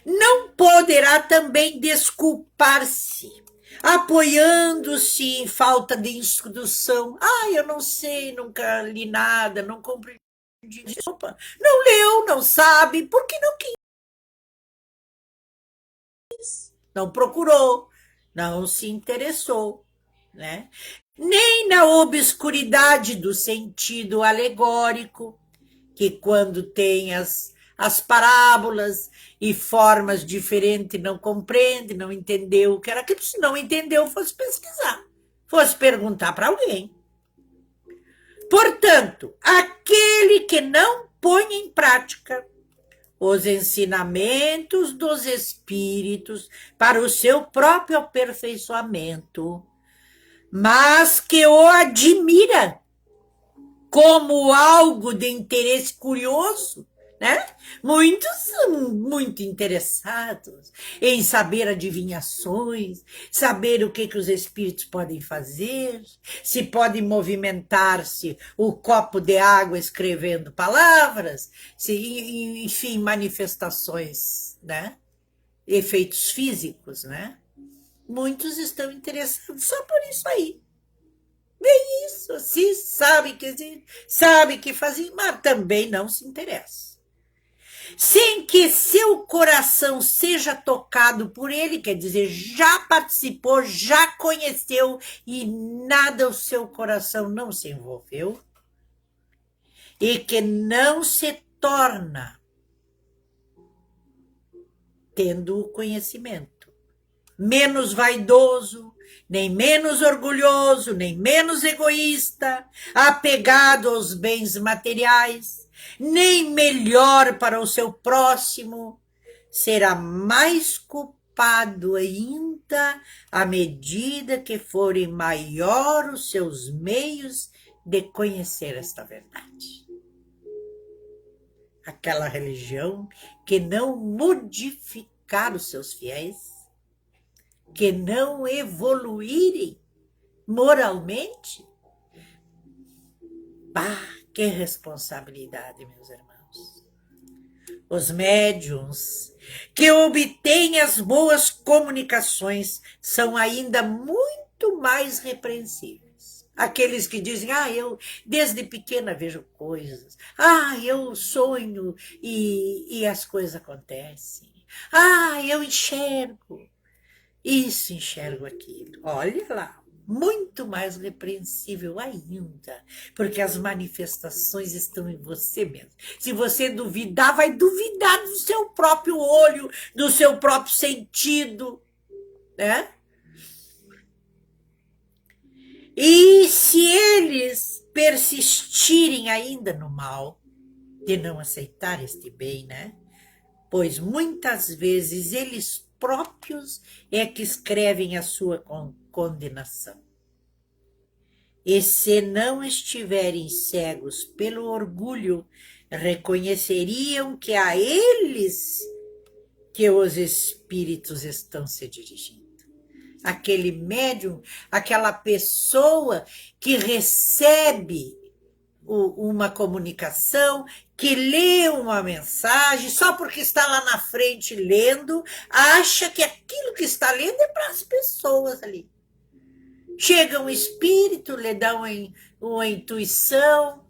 Não poderá também desculpar-se, apoiando-se em falta de instrução. Eu não sei, nunca li nada, não compreendi. Opa, não leu, não sabe, porque não quis. Não procurou, não se interessou, né? Nem na obscuridade do sentido alegórico, que quando tem as parábolas e formas diferentes, não compreende, não entendeu o que era aquilo. Se não entendeu, fosse pesquisar, fosse perguntar para alguém. Portanto, aquele que não põe em prática os ensinamentos dos espíritos para o seu próprio aperfeiçoamento, mas que o admira como algo de interesse curioso, né? Muitos são muito interessados em saber adivinhações, saber o que os espíritos podem fazer, se pode movimentar-se o copo de água escrevendo palavras, enfim, manifestações, né? Efeitos físicos, né? Muitos estão interessados só por isso aí. Isso, se sabe que existe, sabe que fazia, mas também não se interessa. Sem que seu coração seja tocado por ele, quer dizer, já participou, já conheceu e nada o seu coração não se envolveu, e que não se torna tendo o conhecimento menos vaidoso, nem menos orgulhoso, nem menos egoísta, apegado aos bens materiais, nem melhor para o seu próximo, será mais culpado ainda à medida que forem maior os seus meios de conhecer esta verdade. Aquela religião que não modificar os seus fiéis, que não evoluírem moralmente. Que responsabilidade, meus irmãos. Os médiuns que obtêm as boas comunicações são ainda muito mais repreensíveis. Aqueles que dizem, eu desde pequena vejo coisas, eu sonho e as coisas acontecem, eu enxergo. Isso, enxergo aquilo. Olha lá, muito mais repreensível ainda, porque as manifestações estão em você mesmo. Se você duvidar, vai duvidar do seu próprio olho, do seu próprio sentido, né? E se eles persistirem ainda no mal, de não aceitar este bem, né? Pois muitas vezes eles próprios é que escrevem a sua condenação. E se não estiverem cegos pelo orgulho, reconheceriam que a eles que os espíritos estão se dirigindo. Aquele médium, aquela pessoa que recebe uma comunicação, que lê uma mensagem, só porque está lá na frente lendo, acha que aquilo que está lendo é para as pessoas ali. Chega um espírito, lhe dá uma intuição,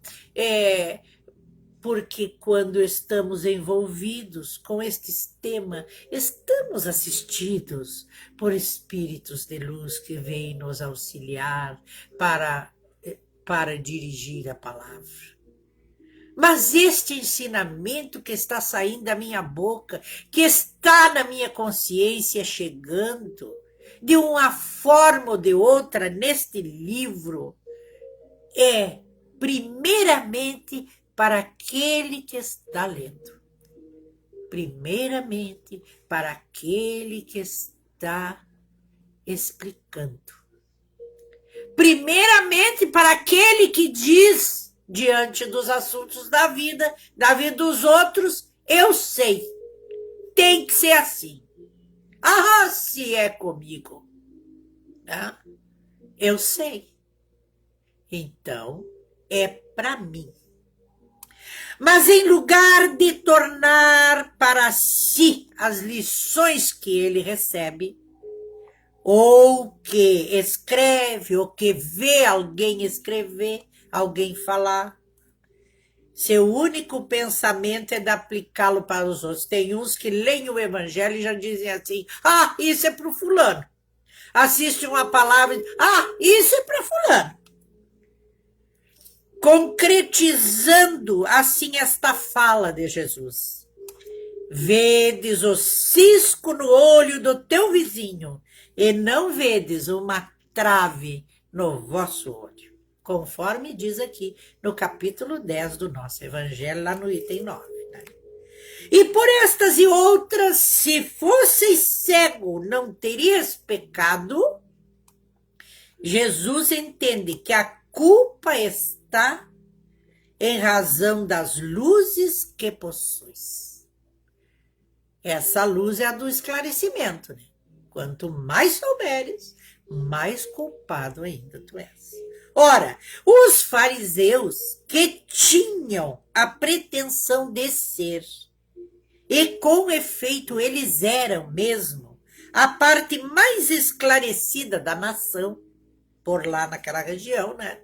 porque quando estamos envolvidos com este tema, estamos assistidos por espíritos de luz que vêm nos auxiliar para dirigir a palavra. Mas este ensinamento que está saindo da minha boca, que está na minha consciência chegando, de uma forma ou de outra neste livro, é primeiramente para aquele que está lendo. Primeiramente para aquele que está explicando. Primeiramente para aquele que diz, diante dos assuntos da vida dos outros, eu sei, tem que ser assim. Se é comigo, né? Eu sei. Então, é para mim. Mas em lugar de tornar para si as lições que ele recebe, ou que escreve, ou que vê alguém escrever, alguém falar, seu único pensamento é de aplicá-lo para os outros. Tem uns que leem o evangelho e já dizem assim, isso é para o fulano. Assiste uma palavra e diz, isso é para fulano. Concretizando assim esta fala de Jesus. Vedes o cisco no olho do teu vizinho e não vedes uma trave no vosso olho. Conforme diz aqui no capítulo 10 do nosso evangelho, lá no item 9. Né? E por estas e outras, se fosseis cego, não terias pecado. Jesus entende que a culpa está em razão das luzes que possuis. Essa luz é a do esclarecimento. Né? Quanto mais souberes, mais culpado ainda tu és. Ora, os fariseus que tinham a pretensão de ser, e com efeito eles eram mesmo a parte mais esclarecida da nação, por lá naquela região, né?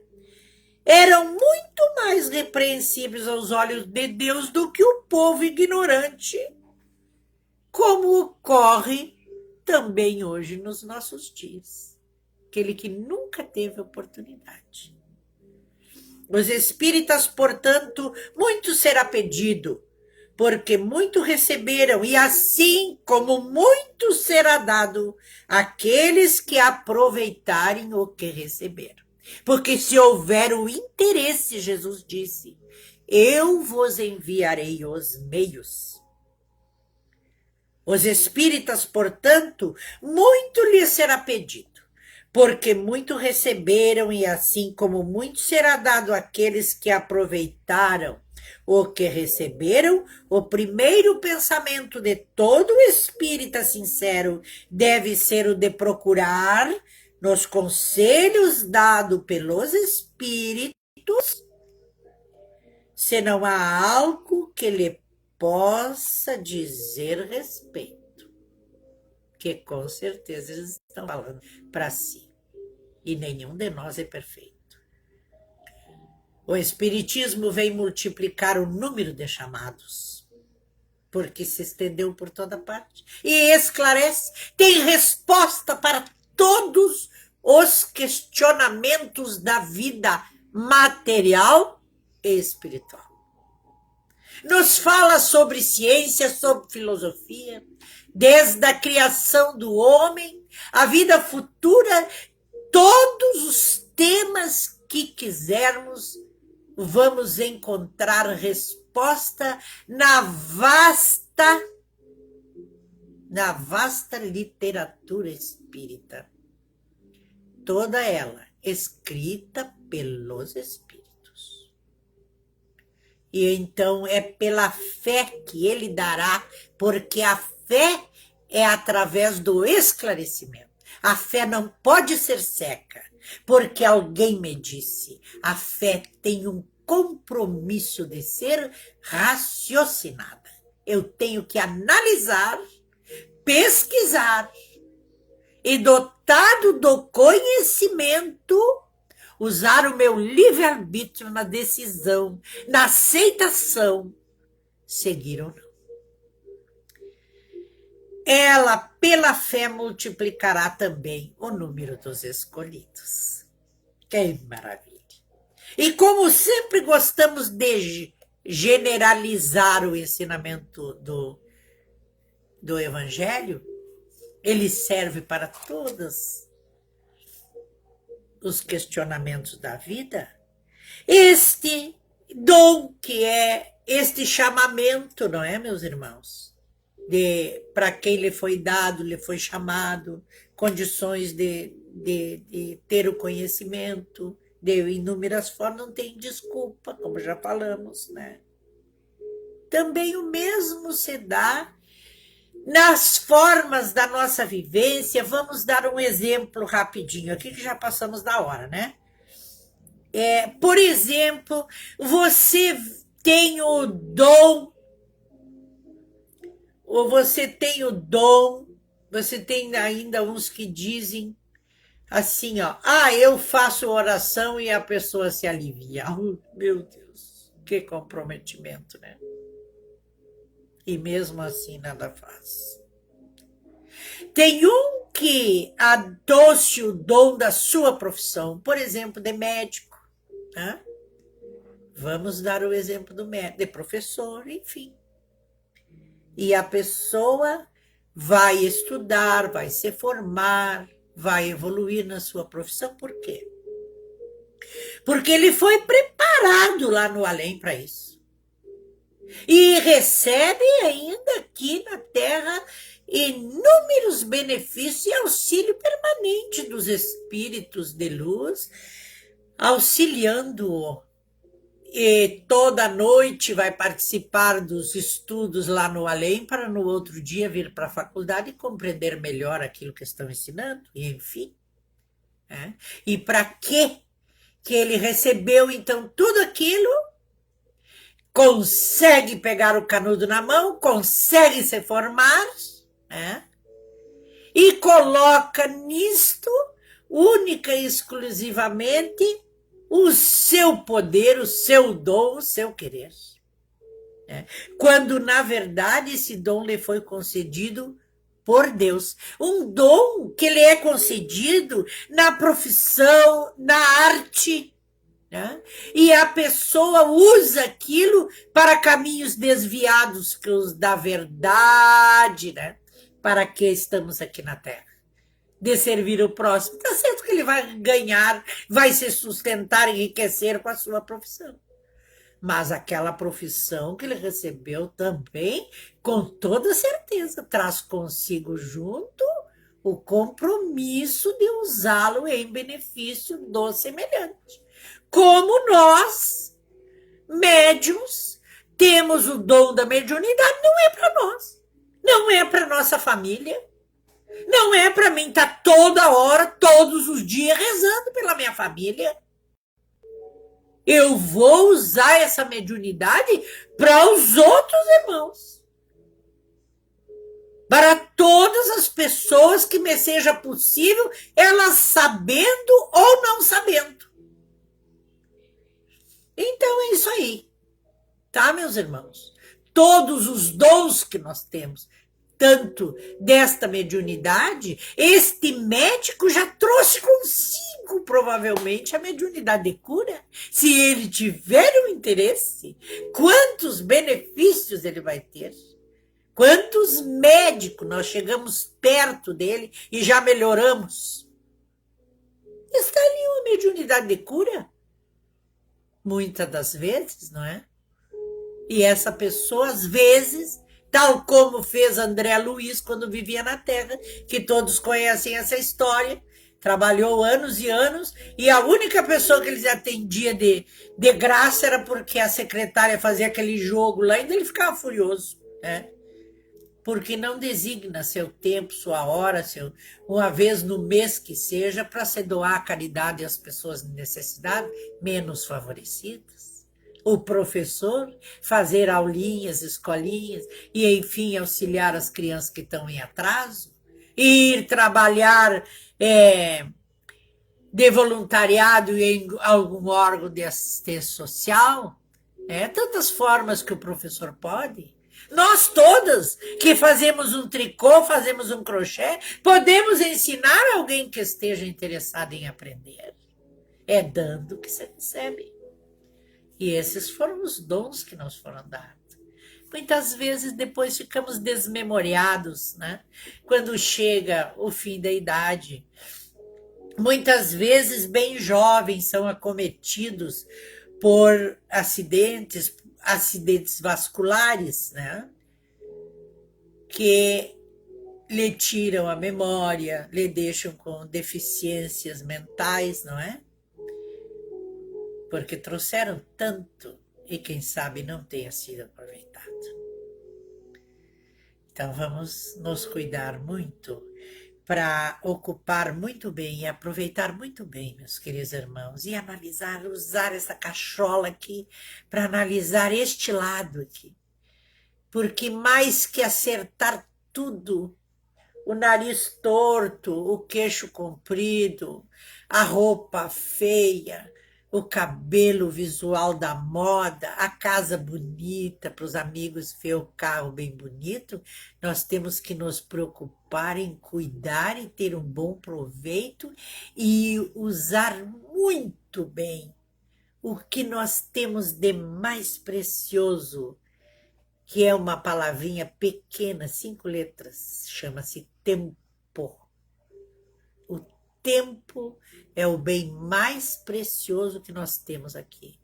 Eram muito mais repreensíveis aos olhos de Deus do que o povo ignorante, como ocorre também hoje nos nossos dias. Aquele que nunca teve oportunidade. Os espíritas, portanto, muito será pedido, porque muito receberam, e assim como muito será dado àqueles que aproveitarem o que receberam. Porque se houver o interesse, Jesus disse, eu vos enviarei os meios. Os espíritas, portanto, muito lhes será pedido, porque muito receberam, e assim como muito será dado àqueles que aproveitaram o que receberam, o primeiro pensamento de todo espírita sincero deve ser o de procurar, nos conselhos dados pelos espíritos, se não há algo que lhe possa dizer respeito, que com certeza eles estão falando para si, e nenhum de nós é perfeito. O Espiritismo vem multiplicar o número de chamados, porque se estendeu por toda parte, e esclarece, tem resposta para todos os questionamentos da vida material e espiritual. Nos fala sobre ciência, sobre filosofia, desde a criação do homem, a vida futura, todos os temas que quisermos, vamos encontrar resposta na vasta literatura espírita. Toda ela escrita pelos espíritos. E então é pela fé que ele dará, porque a fé é através do esclarecimento. A fé não pode ser seca, porque alguém me disse, a fé tem um compromisso de ser raciocinada. Eu tenho que analisar, pesquisar e, dotado do conhecimento, usar o meu livre-arbítrio na decisão, na aceitação, seguir ou não. Ela, pela fé, multiplicará também o número dos escolhidos. Que maravilha! E como sempre gostamos de generalizar o ensinamento do Evangelho, ele serve para todos os questionamentos da vida. Este dom que é este chamamento, não é, meus irmãos? Para quem lhe foi dado, lhe foi chamado, condições de ter o conhecimento, de inúmeras formas, não tem desculpa, como já falamos, né? Também o mesmo se dá nas formas da nossa vivência. Vamos dar um exemplo rapidinho aqui, que já passamos da hora, né? Por exemplo, você tem o dom, ou você tem ainda uns que dizem assim, ó, eu faço oração e a pessoa se alivia. Meu Deus, que comprometimento, né? E mesmo assim nada faz. Tem um que adoce o dom da sua profissão, por exemplo, de médico, né? Vamos dar o exemplo do médico, de professor, enfim. E a pessoa vai estudar, vai se formar, vai evoluir na sua profissão. Por quê? Porque ele foi preparado lá no além para isso. E recebe ainda aqui na Terra inúmeros benefícios e auxílio permanente dos espíritos de luz, auxiliando-o. E toda noite vai participar dos estudos lá no além, para no outro dia vir para a faculdade e compreender melhor aquilo que estão ensinando, e enfim. E para que ele recebeu, então, tudo aquilo, consegue pegar o canudo na mão, consegue se formar, e coloca nisto única e exclusivamente o seu poder, o seu dom, o seu querer. Quando, na verdade, esse dom lhe foi concedido por Deus. Um dom que lhe é concedido na profissão, na arte, né? E a pessoa usa aquilo para caminhos desviados que os da verdade, né? Para que estamos aqui na Terra? De servir o próximo. Está certo que ele vai ganhar, vai se sustentar, enriquecer com a sua profissão. Mas aquela profissão que ele recebeu também, com toda certeza, traz consigo junto o compromisso de usá-lo em benefício do semelhante. Como nós, médiuns, temos o dom da mediunidade, não é para nós, não é para nossa família, não é para mim estar toda hora, todos os dias, rezando pela minha família. Eu vou usar essa mediunidade para os outros irmãos. Para todas as pessoas que me seja possível, elas sabendo ou não sabendo. Então é isso aí. Tá, meus irmãos? Todos os dons que nós temos, tanto desta mediunidade, este médico já trouxe consigo, provavelmente, a mediunidade de cura. Se ele tiver um interesse, quantos benefícios ele vai ter? Quantos médicos nós chegamos perto dele e já melhoramos? Está ali uma mediunidade de cura? Muitas das vezes, não é? E essa pessoa, às vezes, tal como fez André Luiz quando vivia na Terra, que todos conhecem essa história, trabalhou anos e anos, e a única pessoa que eles atendia de graça era porque a secretária fazia aquele jogo lá, e ele ficava furioso, né? Porque não designa seu tempo, sua hora, uma vez no mês que seja, para se doar a caridade às pessoas em necessidade, menos favorecidas. O professor fazer aulinhas, escolinhas e, enfim, auxiliar as crianças que estão em atraso, ir trabalhar de voluntariado em algum órgão de assistência social, tantas formas que o professor pode. Nós todas que fazemos um tricô, fazemos um crochê, podemos ensinar alguém que esteja interessado em aprender. É dando que se recebe. E esses foram os dons que nos foram dados. Muitas vezes depois ficamos desmemoriados, né? Quando chega o fim da idade. Muitas vezes bem jovens são acometidos por acidentes vasculares, né? Que lhe tiram a memória, lhe deixam com deficiências mentais, não é? Porque trouxeram tanto e quem sabe não tenha sido aproveitado. Então vamos nos cuidar muito para ocupar muito bem e aproveitar muito bem, meus queridos irmãos, e analisar, usar essa cachola aqui para analisar este lado aqui. Porque mais que acertar tudo, o nariz torto, o queixo comprido, a roupa feia, o cabelo visual da moda, a casa bonita, para os amigos ver o carro bem bonito, nós temos que nos preocupar em cuidar e ter um bom proveito e usar muito bem o que nós temos de mais precioso, que é uma palavrinha pequena, 5 letras, chama-se tempo. O tempo é o bem mais precioso que nós temos aqui.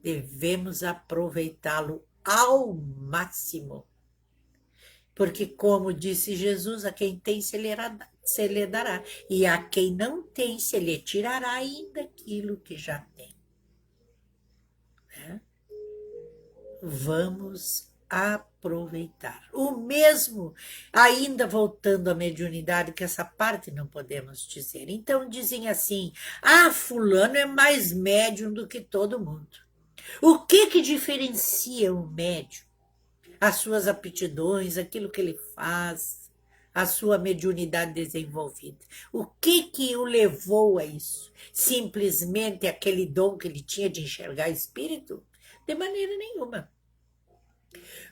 Devemos aproveitá-lo ao máximo. Porque, como disse Jesus, a quem tem se lhe dará, e a quem não tem se lhe tirará ainda aquilo que já tem. Vamos aproveitar. O mesmo, ainda voltando à mediunidade, que essa parte não podemos dizer. Então dizem assim, fulano é mais médium do que todo mundo. O que diferencia o médium? As suas aptidões, aquilo que ele faz, a sua mediunidade desenvolvida. O que o levou a isso? Simplesmente aquele dom que ele tinha de enxergar espírito? De maneira nenhuma.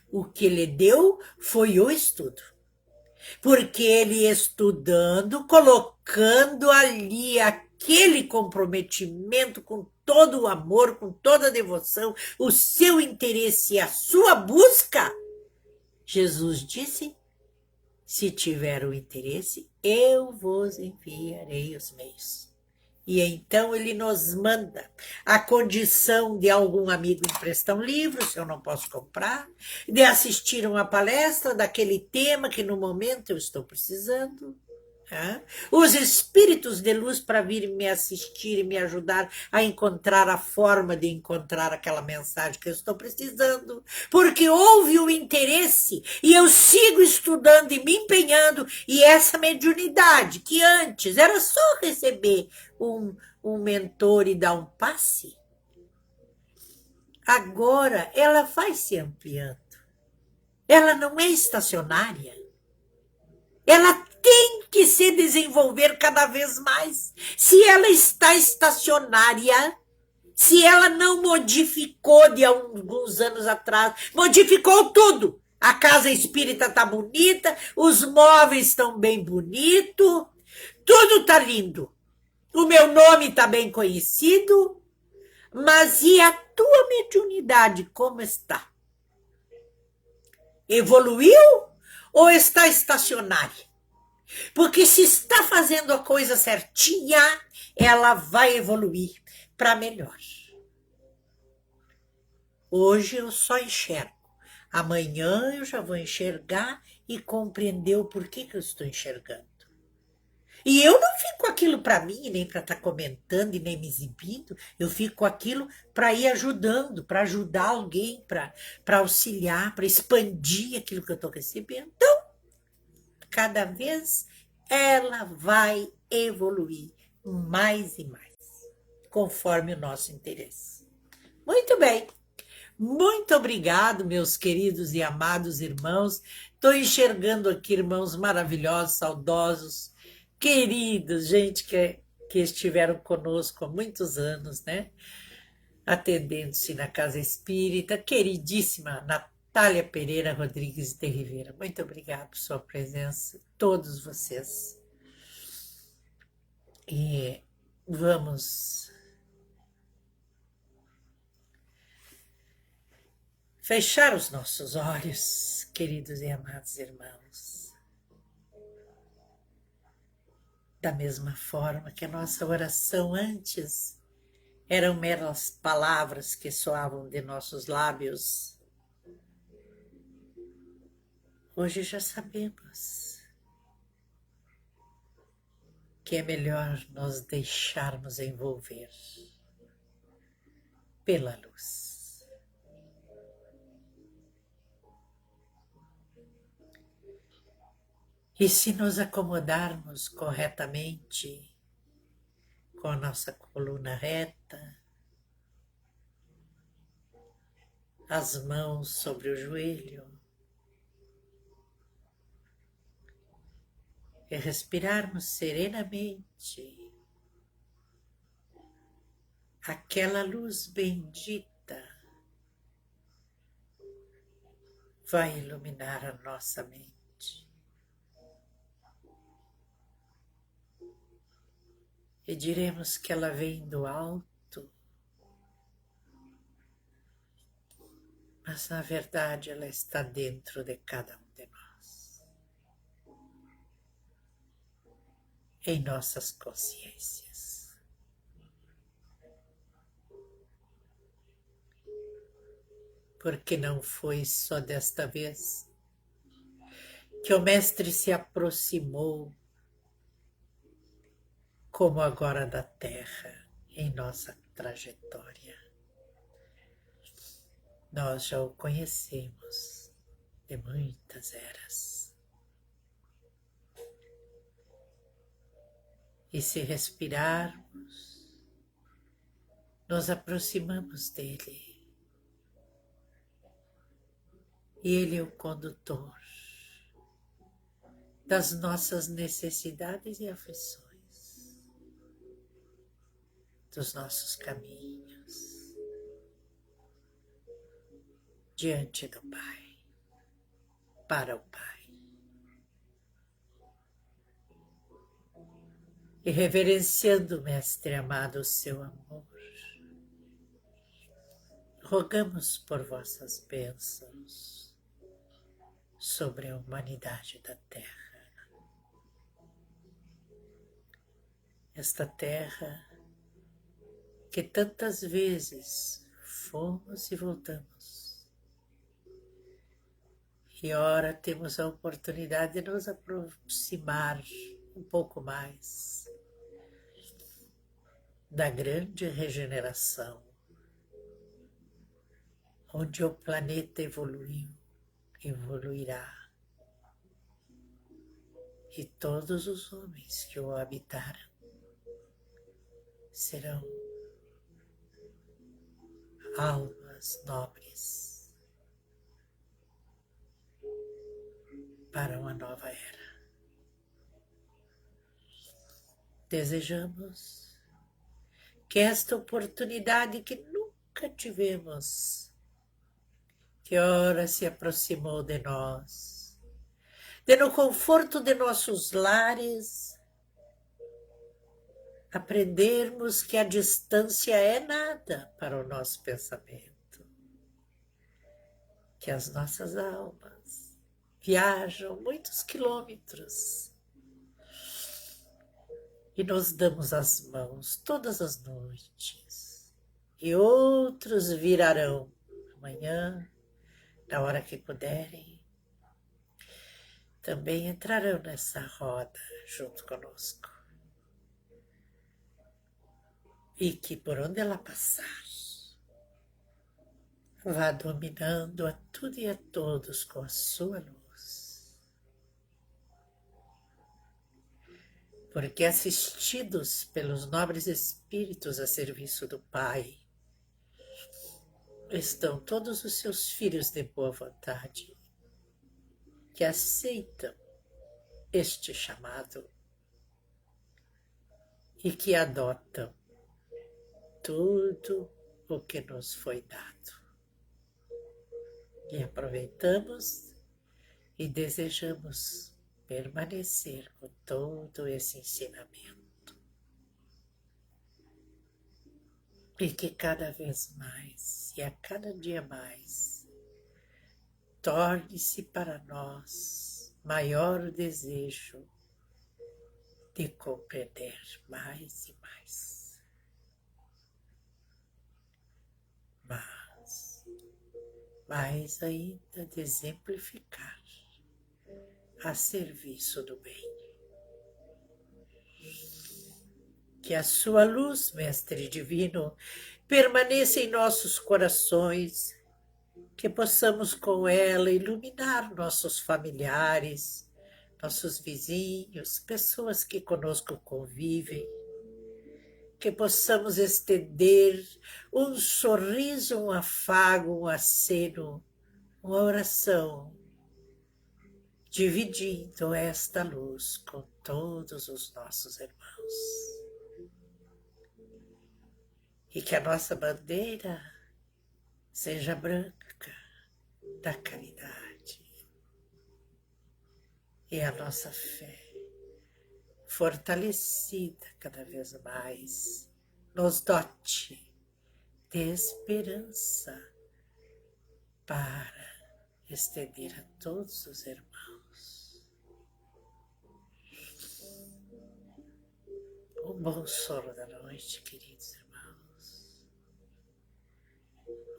O que ele deu foi o estudo. Porque ele estudando, colocando ali aquele comprometimento com todo o amor, com toda a devoção, o seu interesse e a sua busca, Jesus disse: se tiver o interesse, eu vos enviarei os meios. E então ele nos manda a condição de algum amigo emprestar um livro, se eu não posso comprar, de assistir uma palestra daquele tema que no momento eu estou precisando. Os espíritos de luz para vir me assistir e me ajudar a encontrar a forma de encontrar aquela mensagem que eu estou precisando, porque houve o interesse e eu sigo estudando e me empenhando, e essa mediunidade que antes era só receber um mentor e dar um passe, agora ela vai se ampliando, ela não é estacionária, ela tem que se desenvolver cada vez mais. Se ela está estacionária, se ela não modificou de alguns anos atrás, modificou tudo. A casa espírita está bonita, os móveis estão bem bonitos, tudo está lindo. O meu nome está bem conhecido, mas e a tua mediunidade, como está? Evoluiu ou está estacionária? Porque se está fazendo a coisa certinha, ela vai evoluir para melhor. Hoje eu só enxergo. Amanhã eu já vou enxergar e compreender o porquê que eu estou enxergando. E eu não fico aquilo para mim, nem para estar comentando e nem me exibindo. Eu fico aquilo para ir ajudando, para ajudar alguém, para auxiliar, para expandir aquilo que eu estou recebendo. Então, cada vez ela vai evoluir mais e mais, conforme o nosso interesse. Muito bem. Muito obrigado, meus queridos e amados irmãos. Estou enxergando aqui irmãos maravilhosos, saudosos, queridos, gente que estiveram conosco há muitos anos, né? Atendendo-se na Casa Espírita, queridíssima Natália Pereira Rodrigues de Rivera. Muito obrigada por sua presença, todos vocês. E vamos fechar os nossos olhos, queridos e amados irmãos. Da mesma forma que a nossa oração antes eram meras palavras que soavam de nossos lábios, hoje já sabemos que é melhor nos deixarmos envolver pela luz. E se nos acomodarmos corretamente, com a nossa coluna reta, as mãos sobre o joelho, e respirarmos serenamente, aquela luz bendita vai iluminar a nossa mente. E diremos que ela vem do alto, mas na verdade ela está dentro de cada um de nós, em nossas consciências. Porque não foi só desta vez que o Mestre se aproximou, como agora da Terra, em nossa trajetória. Nós já o conhecemos de muitas eras. E se respirarmos, nos aproximamos dele. E ele é o condutor. das nossas necessidades e aflições, dos nossos caminhos diante do Pai, para o Pai. E reverenciando, Mestre amado, o seu amor, rogamos por vossas bênçãos sobre a humanidade da Terra. Esta Terra que tantas vezes fomos e voltamos. E ora temos a oportunidade de nos aproximar um pouco mais da grande regeneração, onde o planeta evoluiu, evoluirá, e todos os homens que o habitaram serão almas nobres para uma nova era. Desejamos que esta oportunidade que nunca tivemos, que ora se aproximou de nós, de no conforto de nossos lares, aprendermos que a distância é nada para o nosso pensamento, que as nossas almas viajam muitos quilômetros e nos damos as mãos todas as noites, e outros virarão amanhã, na hora que puderem, também entrarão nessa roda junto conosco. E que por onde ela passar, vá dominando a tudo e a todos com a sua luz. Porque assistidos pelos nobres espíritos a serviço do Pai, estão todos os seus filhos de boa vontade, que aceitam este chamado e que adotam tudo o que nos foi dado. E aproveitamos e desejamos permanecer com todo esse ensinamento. E que cada vez mais, e a cada dia mais, torne-se para nós maior o desejo de compreender mais e mais. Mas, mais ainda, de exemplificar a serviço do bem. Que a sua luz, Mestre Divino, permaneça em nossos corações, que possamos com ela iluminar nossos familiares, nossos vizinhos, pessoas que conosco convivem, que possamos estender um sorriso, um afago, um aceno, uma oração, dividindo esta luz com todos os nossos irmãos. E que a nossa bandeira seja branca da caridade. E a nossa fé, fortalecida cada vez mais, nos dote de esperança para estender a todos os irmãos um bom sono da noite, queridos irmãos,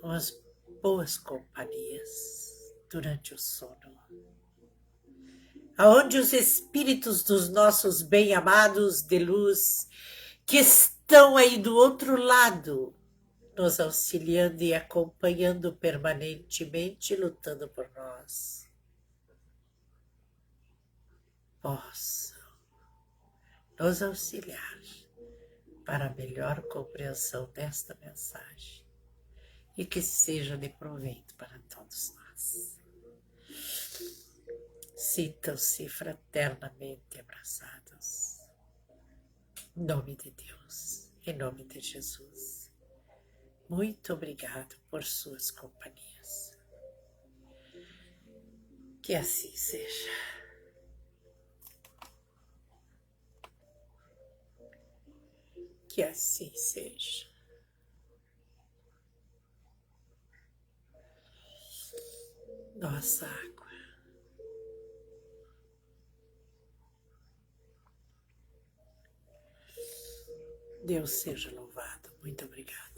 umas boas companhias durante o sono, aonde os espíritos dos nossos bem-amados de luz, que estão aí do outro lado, nos auxiliando e acompanhando permanentemente, lutando por nós, possam nos auxiliar para a melhor compreensão desta mensagem e que seja de proveito para todos nós. Sintam-se fraternamente abraçados. Em nome de Deus, em nome de Jesus. Muito obrigado por suas companhias. Que assim seja. Que assim seja. Nossa água. Deus seja louvado. Muito obrigada.